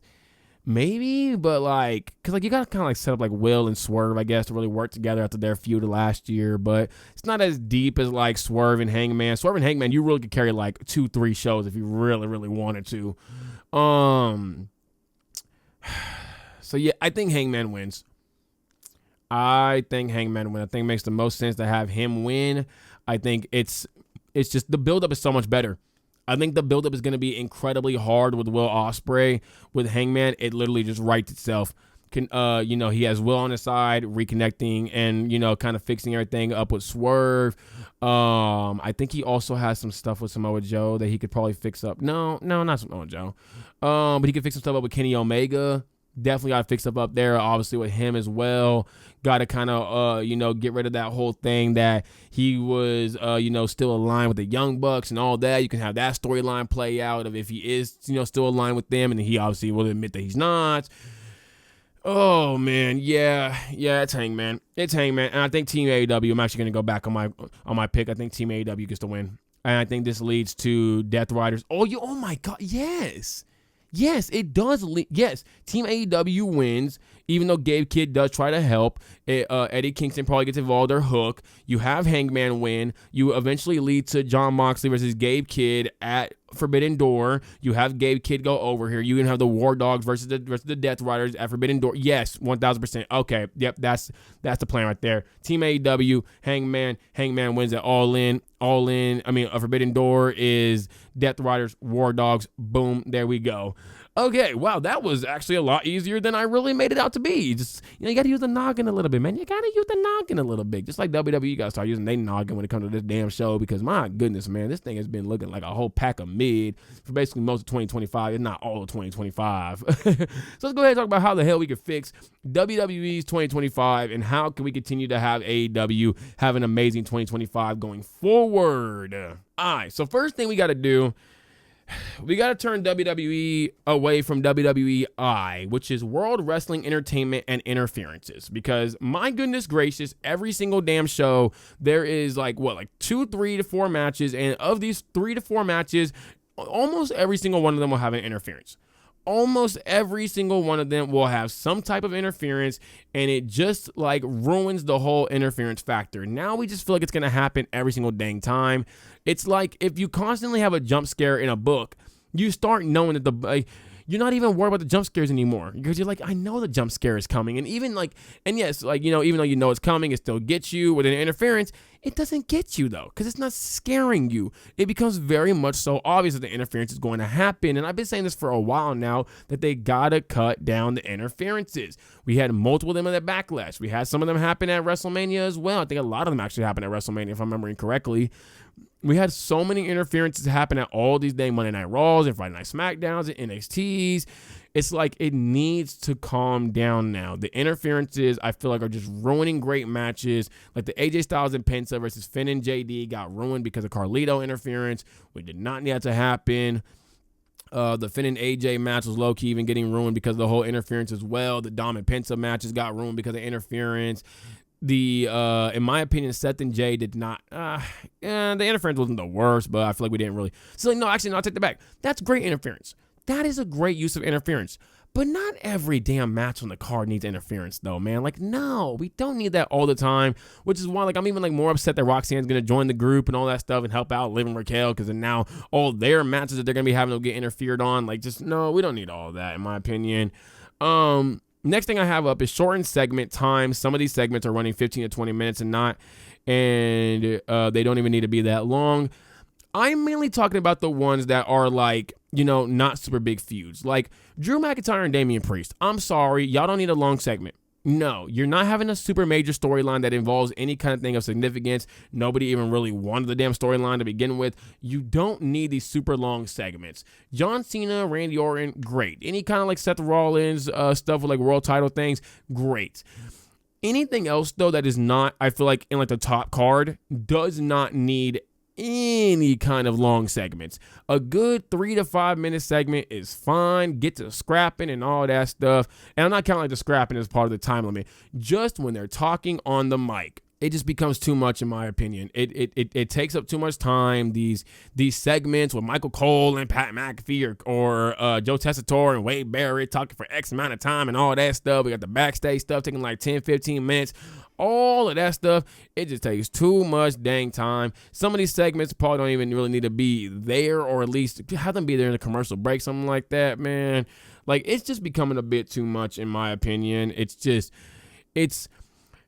[SPEAKER 1] Maybe, but like, because like you gotta kind of like set up like Will and Swerve, I guess, to really work together after their feud last year. But it's not as deep as like Swerve and Hangman. Swerve and Hangman, you really could carry like 2-3 shows if you really, really wanted to. So yeah, I think Hangman wins. I think it makes the most sense to have him win. I think it's just the buildup is so much better. I think the buildup is going to be incredibly hard with Will Ospreay. With Hangman, it literally just writes itself. He has Will on his side, reconnecting and, kind of fixing everything up with Swerve. I think he also has some stuff with Samoa Joe that he could probably fix up. No, not Samoa Joe. But he could fix some stuff up with Kenny Omega. Definitely got to fix up there, obviously, with him as well. Got to kind of, get rid of that whole thing that he was, still aligned with the Young Bucks and all that. You can have that storyline play out of if he is, still aligned with them, and he obviously will admit that he's not. Oh, man, yeah, it's Hangman. And I think Team AEW, I'm actually going to go back on my pick. I think Team AEW gets the win. And I think this leads to Death Riders. Oh my God, yes. Yes, it does. Yes, Team AEW wins, even though Gabe Kidd does try to help. Eddie Kingston probably gets involved or Hook. You have Hangman win. You eventually lead to Jon Moxley versus Gabe Kidd at Forbidden Door. You have Gabe Kidd go over here. You can have the War Dogs versus the Death Riders at Forbidden Door. Yes, 1,000%. Okay, yep, that's the plan right there. Team AEW, Hangman wins at All In. Forbidden Door is Death Riders, War Dogs. Boom, there we go. Okay, wow, that was actually a lot easier than I really made it out to be. Just, you got to use the noggin a little bit, man. You got to use the noggin a little bit. Just like WWE got to start using their noggin when it comes to this damn show, because my goodness, man, this thing has been looking like a whole pack of mid for basically most of 2025, if not all of 2025. So let's go ahead and talk about how the hell we could fix WWE's 2025 and how can we continue to have AEW have an amazing 2025 going forward. All right, so first thing we got to do, we got to turn WWE away from WWEI, which is World Wrestling Entertainment and Interferences, because my goodness gracious, every single damn show, there is like 2, 3 to 4 matches, and of these 3 to 4 matches, almost every single one of them will have an interference. Almost every single one of them will have some type of interference, and it just ruins the whole interference factor. Now we just feel like it's going to happen every single dang time. It's like if you constantly have a jump scare in a book, you start knowing that you're not even worried about the jump scares anymore, because you're like, I know the jump scare is coming. And even even though you know it's coming, it still gets you. With an interference, it doesn't get you though, because it's not scaring you. It becomes very much so obvious that the interference is going to happen. And I've been saying this for a while now, that they gotta cut down the interferences. We had multiple of them in the Backlash. We had some of them happen at WrestleMania as well. I think a lot of them actually happened at WrestleMania, if I'm remembering correctly. We had so many interferences happen at all these dang Monday Night Raws and Friday Night SmackDowns and NXTs. it's like it needs to calm down now. The interferences, I feel like, are just ruining great matches. Like the AJ Styles and Penta versus Finn and JD got ruined because of Carlito interference. We did not need that to happen. The Finn and AJ match was low-key even getting ruined because of the whole interference as well. The Dom and Penta matches got ruined because of interference. In my opinion, Seth and Jay did not, the interference wasn't the worst, but I feel like we didn't really. So, no, actually, no, I'll take that back. That's great interference. That is a great use of interference. But not every damn match on the card needs interference, though, man. Like, no, we don't need that all the time, which is why, like, I'm even, like, more upset that Roxanne's going to join the group and all that stuff and help out Liv and Raquel, because then now all their matches that they're going to be having will get interfered on. Like, just, no, we don't need all of that, in my opinion. Next thing I have up is shortened segment time. Some of these segments are running 15 to 20 minutes and they don't even need to be that long. I'm mainly talking about the ones that are like, not super big feuds. Like Drew McIntyre and Damian Priest. I'm sorry, y'all don't need a long segment. No, you're not having a super major storyline that involves any kind of thing of significance. Nobody even really wanted the damn storyline to begin with. You don't need these super long segments. John Cena, Randy Orton, great. Any kind of like Seth Rollins stuff with like world title things, great. Anything else though that is not, I feel like in like the top card, does not need any kind of long segments. A good 3 to 5 minute segment is fine. Get to scrapping and all that stuff. And I'm not counting like the scrapping as part of the time limit. Just when they're talking on the mic, it just becomes too much in my opinion. It takes up too much time. These segments with Michael Cole and Pat McAfee or Joe Tessitore and Wade Barrett talking for X amount of time and all that stuff. We got the backstage stuff taking like 10, 15 minutes. All of that stuff, it just takes too much dang time. Some of these segments probably don't even really need to be there, or at least have them be there in a commercial break, something like that, man. Like, it's just becoming a bit too much in my opinion.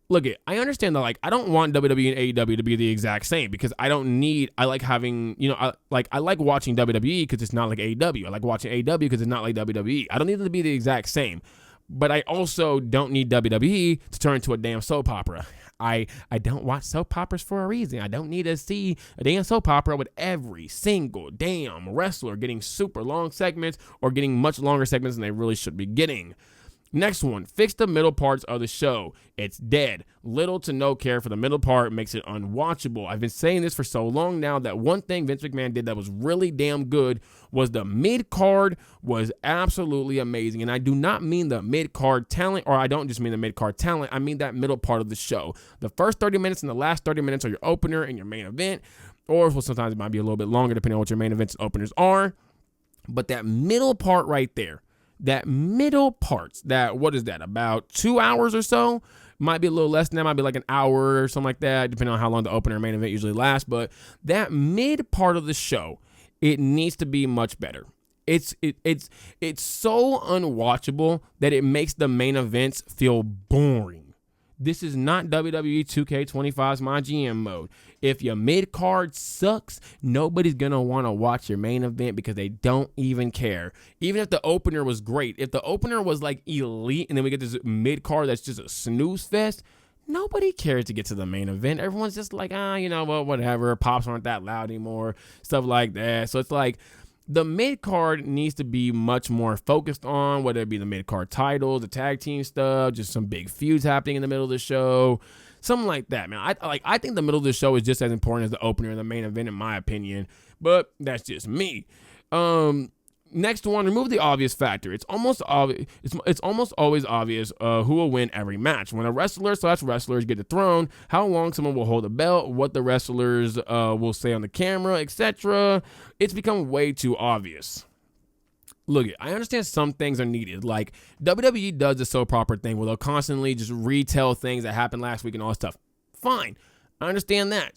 [SPEAKER 1] Look, I understand that, like, I don't want WWE and AEW to be the exact same because I like having, I like watching WWE because it's not like AEW. I like watching AEW because it's not like WWE. I don't need it to be the exact same. But I also don't need WWE to turn into a damn soap opera. I don't watch soap operas for a reason. I don't need to see a damn soap opera with every single damn wrestler getting super long segments or getting much longer segments than they really should be getting. Next one, fix the middle parts of the show. It's dead. Little to no care for the middle part makes it unwatchable. I've been saying this for so long now that one thing Vince McMahon did that was really damn good was the mid-card was absolutely amazing. And I do not mean the mid-card talent, or I don't just mean the mid-card talent. I mean that middle part of the show. The first 30 minutes and the last 30 minutes are your opener and your main event, or sometimes it might be a little bit longer depending on what your main events and openers are. But that middle part right there, that middle parts, what is that, about 2 hours or so? Might be a little less than that, might be like an hour or something like that, depending on how long the opener and main event usually lasts. But that mid part of the show, it needs to be much better. It's so unwatchable that it makes the main events feel boring. This is not WWE 2K25's My GM mode. If your mid-card sucks, nobody's going to want to watch your main event because they don't even care. Even if the opener was great, if the opener was like elite and then we get this mid-card that's just a snooze fest, nobody cares to get to the main event. Everyone's just like, whatever. Pops aren't that loud anymore, stuff like that. So it's like, the mid-card needs to be much more focused on, whether it be the mid-card titles, the tag team stuff, just some big feuds happening in the middle of the show, something like that, man. I think the middle of the show is just as important as the opener and the main event, in my opinion, but that's just me. Next one, remove the obvious factor. It's almost obvious. It's almost always obvious who will win every match. When a wrestlers get the throne, how long someone will hold the belt, what the wrestlers will say on the camera, etc. It's become way too obvious. Look, I understand some things are needed. Like WWE does the soap opera thing where they'll constantly just retell things that happened last week and all that stuff. Fine, I understand that.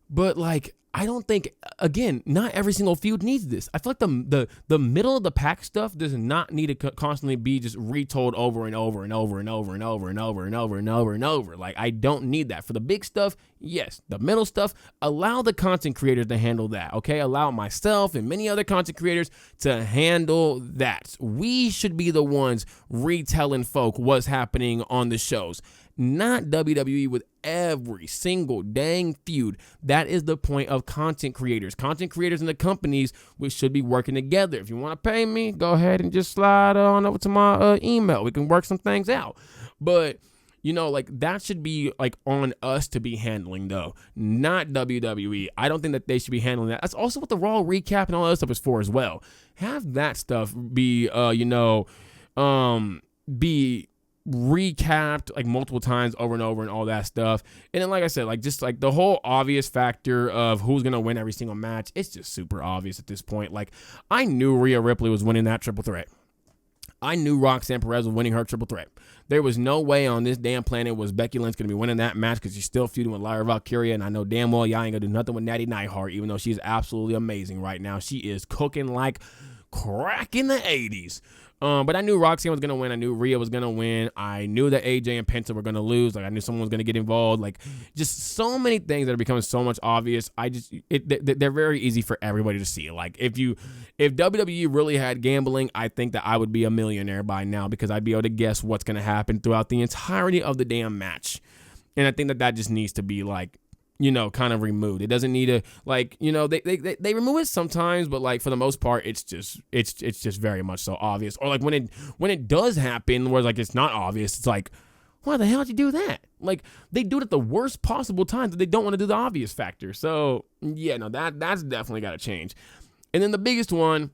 [SPEAKER 1] But like, I don't think, again, not every single feud needs this. I feel like the middle of the pack stuff does not need to constantly be just retold over and over and over and over and over and over and over and over and over. Like, I don't need that. For the big stuff, yes. The middle stuff, allow the content creators to handle that, okay? Allow myself and many other content creators to handle that. We should be the ones retelling folk what's happening on the shows. not WWE with every single dang feud. That is the point of content creators. Content creators and the companies, we should be working together. If you want to pay me, go ahead and just slide on over to my email. We can work some things out. But like that should be like on us to be handling though, not WWE. I don't think that they should be handling that. That's also what the Raw recap and all that other stuff is for as well. Have that stuff be, be recapped like multiple times over and over and all that stuff. And then, like I said, like just like the whole obvious factor of who's going to win every single match, it's just super obvious at this point. Like I knew Rhea Ripley was winning that triple threat. I knew Roxanne Perez was winning her triple threat. There was no way on this damn planet was Becky Lynch going to be winning that match because she's still feuding with Lyra Valkyria, and I know damn well y'all ain't going to do nothing with Natty Neidhart, even though she's absolutely amazing right now. She is cooking like crack in the 80s. But I knew Roxanne was going to win. I knew Rhea was going to win. I knew that AJ and Penta were going to lose. Like I knew someone was going to get involved. Like just so many things that are becoming so much obvious. They're very easy for everybody to see. Like if WWE really had gambling, I think that I would be a millionaire by now because I'd be able to guess what's going to happen throughout the entirety of the damn match. And I think that just needs to be like, kind of removed. It doesn't need to they remove it sometimes, but like for the most part, it's just very much so obvious. Or like when it does happen, where like it's not obvious, it's like, why the hell did you do that? Like they do it at the worst possible times that they don't want to do the obvious factor. So yeah, no, that's definitely got to change. And then the biggest one,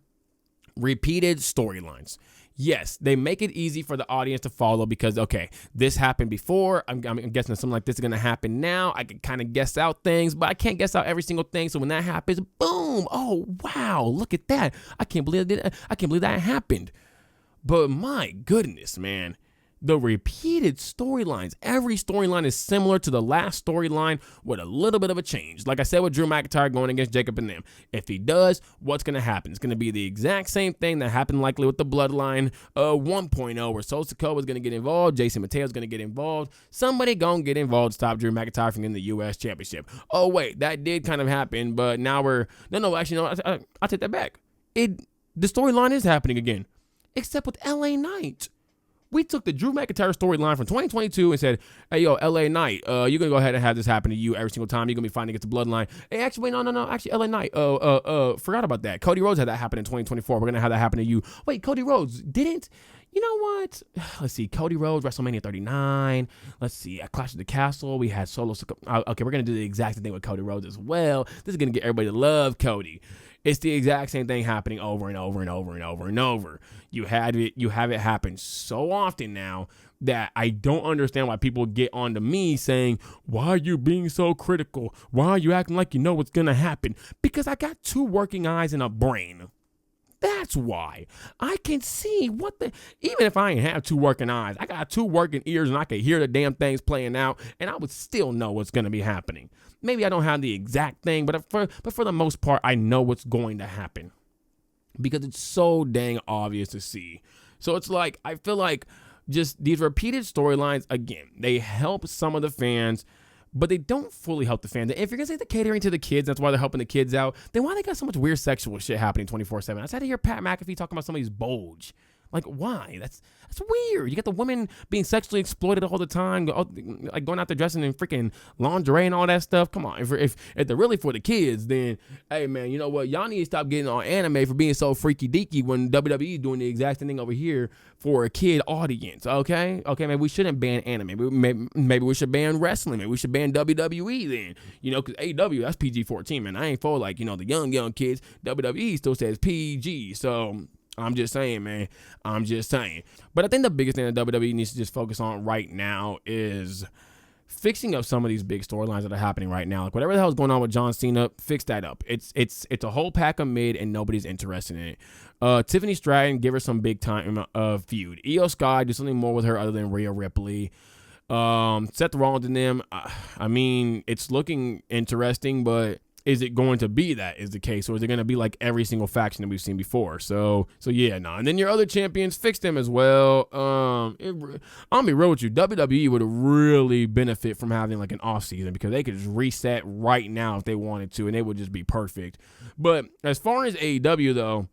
[SPEAKER 1] repeated storylines. Yes, they make it easy for the audience to follow because, okay, this happened before. I'm guessing something like this is going to happen now. I can kind of guess out things, but I can't guess out every single thing. So when that happens, boom, oh, wow, look at that. I can't believe that happened. But my goodness, man. The repeated storylines. Every storyline is similar to the last storyline with a little bit of a change. Like I said with Drew McIntyre going against Jacob and them. If he does, what's going to happen? It's going to be the exact same thing that happened likely with the Bloodline 1.0 where Solo Sikoa is going to get involved. Jason Mateo's going to get involved. Somebody going to get involved to stop Drew McIntyre from getting the U.S. Championship. Oh, wait, that did kind of happen, but now I take that back. The storyline is happening again, except with LA Knight. We took the Drew McIntyre storyline from 2022 and said, hey, yo, LA Knight, you're going to go ahead and have this happen to you every single time. You're going to be fighting against the Bloodline. Hey, actually, wait, no. Actually, LA Knight, forgot about that. Cody Rhodes had that happen in 2024. We're going to have that happen to you. Wait, Cody Rhodes didn't? You know what? Let's see. Cody Rhodes, WrestleMania 39. Let's see. At Clash of the Castle, we had Solo. Okay, we're going to do the exact same thing with Cody Rhodes as well. This is going to get everybody to love Cody. It's the exact same thing happening over and over and over and over and over. You have it happen so often now that I don't understand why people get onto me saying, why are you being so critical? Why are you acting like you know what's going to happen? Because I got two working eyes and a brain. That's why. I can see even if I ain't have two working eyes, I got two working ears and I can hear the damn things playing out and I would still know what's going to be happening. Maybe I don't have the exact thing, but for the most part, I know what's going to happen because it's so dang obvious to see. So it's like, I feel like just these repeated storylines, again, they help some of the fans, but they don't fully help the fans. If you're going to say they're catering to the kids, that's why they're helping the kids out, then why they got so much weird sexual shit happening 24/7? I had to hear Pat McAfee talking about somebody's bulge. Like, why? That's weird. You get the women being sexually exploited all the time, like going out there dressing in freaking lingerie and all that stuff. Come on. If they're really for the kids, then, hey, man, you know what? Y'all need to stop getting on anime for being so freaky deaky when WWE is doing the exact same thing over here for a kid audience, okay? Okay, maybe we shouldn't ban anime. Maybe we should ban wrestling. Maybe we should ban WWE then. Because AEW, that's PG-14, man. I ain't for, like, the young kids. WWE still says PG, so I'm just saying, man. I'm just saying. But I think the biggest thing that WWE needs to just focus on right now is fixing up some of these big storylines that are happening right now. Like whatever the hell is going on with John Cena, fix that up. It's a whole pack of mid and nobody's interested in it. Tiffany Stratton, give her some big time feud. Io Sky, do something more with her other than Rhea Ripley. Seth Rollins and them, I mean, it's looking interesting, but is it going to be that is the case, or is it going to be like every single faction that we've seen before? So yeah, no. And then your other champions, fix them as well. I'll be real with you. WWE would really benefit from having like an off season because they could just reset right now if they wanted to, and it would just be perfect. But as far as AEW though,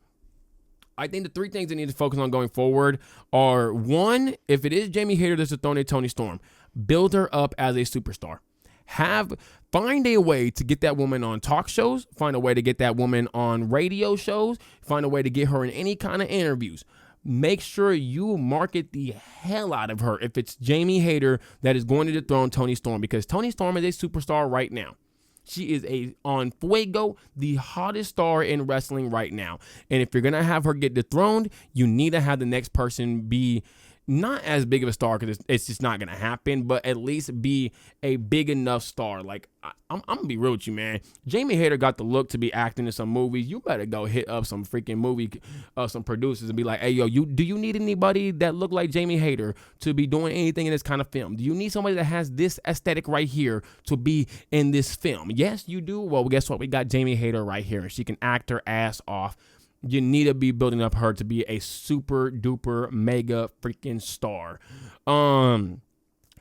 [SPEAKER 1] I think the three things they need to focus on going forward are, one, if it is Jamie Hayter that's throwing a Tony Storm, build her up as a superstar. Find a way to get that woman on talk shows, find a way to get that woman on radio shows, find a way to get her in any kind of interviews. Make sure you market the hell out of her if it's Jamie Hayter that is going to dethrone Toni Storm, because Toni Storm is a superstar right now. She is on fuego, the hottest star in wrestling right now. And if you're going to have her get dethroned, you need to have the next person be not as big of a star, because it's just not going to happen, but at least be a big enough star. Like, I'm going to be real with you, man. Jamie Hayter got the look to be acting in some movies. You better go hit up some freaking movie, some producers and be like, hey, yo, do you need anybody that look like Jamie Hayter to be doing anything in this kind of film? Do you need somebody that has this aesthetic right here to be in this film? Yes, you do. Well, guess what? We got Jamie Hayter right here, and she can act her ass off. You need to be building up her to be a super duper mega freaking star.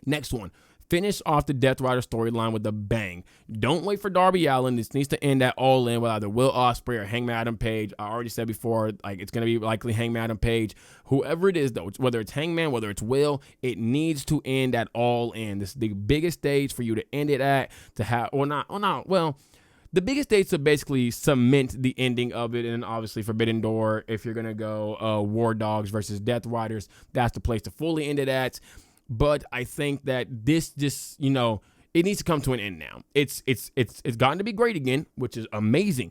[SPEAKER 1] Next one. Finish off the Death Rider storyline with a bang. Don't wait for Darby Allin. This needs to end at All In with either Will Ospreay or Hangman Adam Page. I already said before, like, it's going to be likely Hangman Adam Page. Whoever it is, though, whether it's Hangman, whether it's Will, it needs to end at All In. This is the biggest stage for you to end it at, to have, the biggest stage to basically cement the ending of it. And obviously Forbidden Door, if you're going to go War Dogs versus Death Riders, that's the place to fully end it at. But I think that this just, it needs to come to an end now. It's gotten to be great again, which is amazing.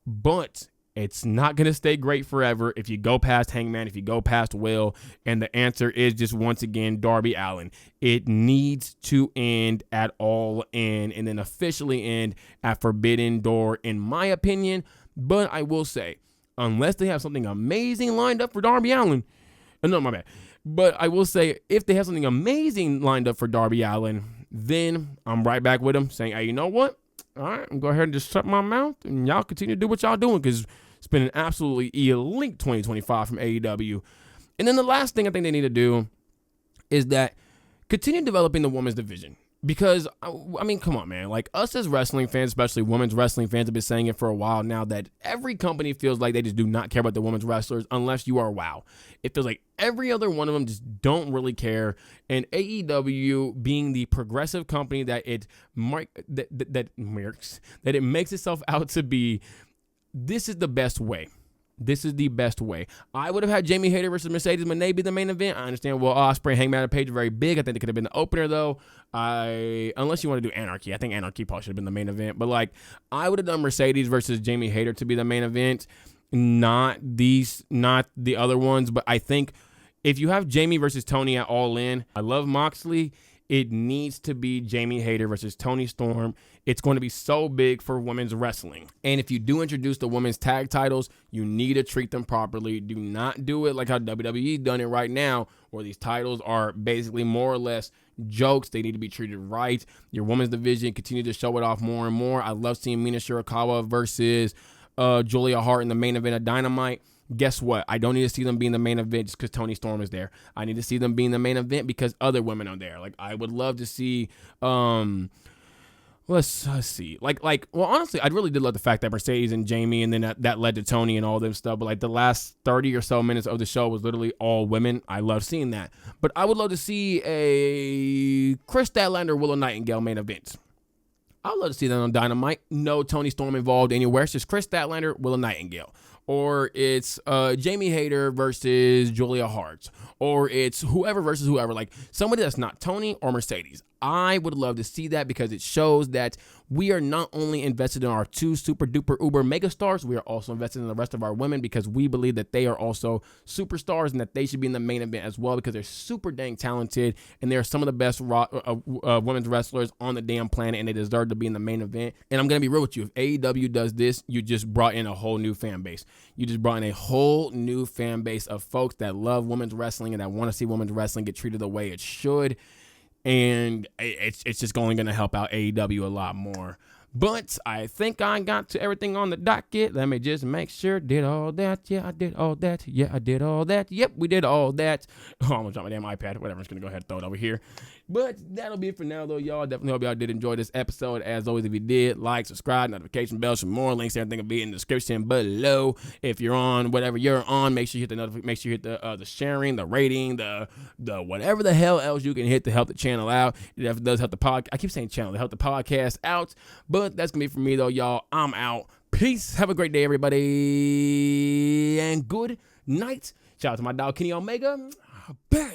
[SPEAKER 1] But it's not going to stay great forever if you go past Hangman, if you go past Will. And the answer is just, once again, Darby Allin. It needs to end at All In and then officially end at Forbidden Door, in my opinion. But I will say, unless they have something amazing lined up for Darby Allin, no, my bad. But I will say, if they have something amazing lined up for Darby Allin, then I'm right back with them saying, hey, you know what? All right, I'm going to go ahead and just shut my mouth, and y'all continue to do what y'all doing, because it's been an absolutely elite 2025 from AEW. And then the last thing I think they need to do is that continue developing the women's division. Because, I mean, come on, man. Like, us as wrestling fans, especially women's wrestling fans, have been saying it for a while now, that every company feels like they just do not care about the women's wrestlers unless you are WOW. It feels like every other one of them just don't really care. And AEW, being the progressive company that it makes itself out to be, this is the best way. This is the best way. I would have had Jamie Hayter versus Mercedes Moné be the main event. I understand Will Ospreay, Hangman Adam Page are very big. I think it could have been the opener, though. Unless you want to do Anarchy. I think Anarchy probably should have been the main event. But, like, I would have done Mercedes versus Jamie Hayter to be the main event. Not the other ones. But I think if you have Jamie versus Tony at All In, I love Moxley. It needs to be Jamie Hayter versus Toni Storm. It's going to be so big for women's wrestling. And if you do introduce the women's tag titles, you need to treat them properly. Do not do it like how WWE's done it right now, where these titles are basically more or less jokes. They need to be treated right. Your women's division, continue to show it off more and more. I love seeing Mina Shirakawa versus Julia Hart in the main event of Dynamite. Guess what? I don't need to see them be in the main event just because Toni Storm is there. I need to see them be in the main event because other women are there. Like, I would love to see, let's see. Well, honestly, I really did love the fact that Mercedes and Jamie, and then that led to Tony and all them stuff. But, like, the last 30 or so minutes of the show was literally all women. I love seeing that. But I would love to see a Chris Statlander, Willow Nightingale main event. I would love to see that on Dynamite. No Toni Storm involved anywhere. It's just Chris Statlander, Willow Nightingale. Or it's Jamie Hayter versus Julia Hart. Or it's whoever versus whoever. Like, somebody that's not Tony or Mercedes. I would love to see that because it shows that we are not only invested in our two super duper uber mega stars, we are also invested in the rest of our women because we believe that they are also superstars and that they should be in the main event as well because they're super dang talented and they're some of the best women's wrestlers on the damn planet and they deserve to be in the main event. And I'm going to be real with you. If AEW does this, you just brought in a whole new fan base. You just brought in a whole new fan base of folks that love women's wrestling and that want to see women's wrestling get treated the way it should. And it's just only going to help out AEW a lot more. But I think I got to everything on the docket. Let me just make sure. Did all that. Yeah, I did all that. Yeah, I did all that. Yep, we did all that. Oh, I'm going to drop my damn iPad. Whatever. I'm just going to go ahead and throw it over here. But that'll be it for now, though, y'all. Definitely hope y'all did enjoy this episode. As always, if you did, like, subscribe, notification bells for more links. Everything will be in the description below. If you're on whatever you're on, make sure you hit the sharing, the rating, the whatever the hell else you can hit to help the channel out. It does help the podcast. I keep saying channel to help the podcast out. But that's gonna be it for me, though, y'all. I'm out. Peace. Have a great day, everybody, and good night. Shout out to my dog Kenny Omega. Bang.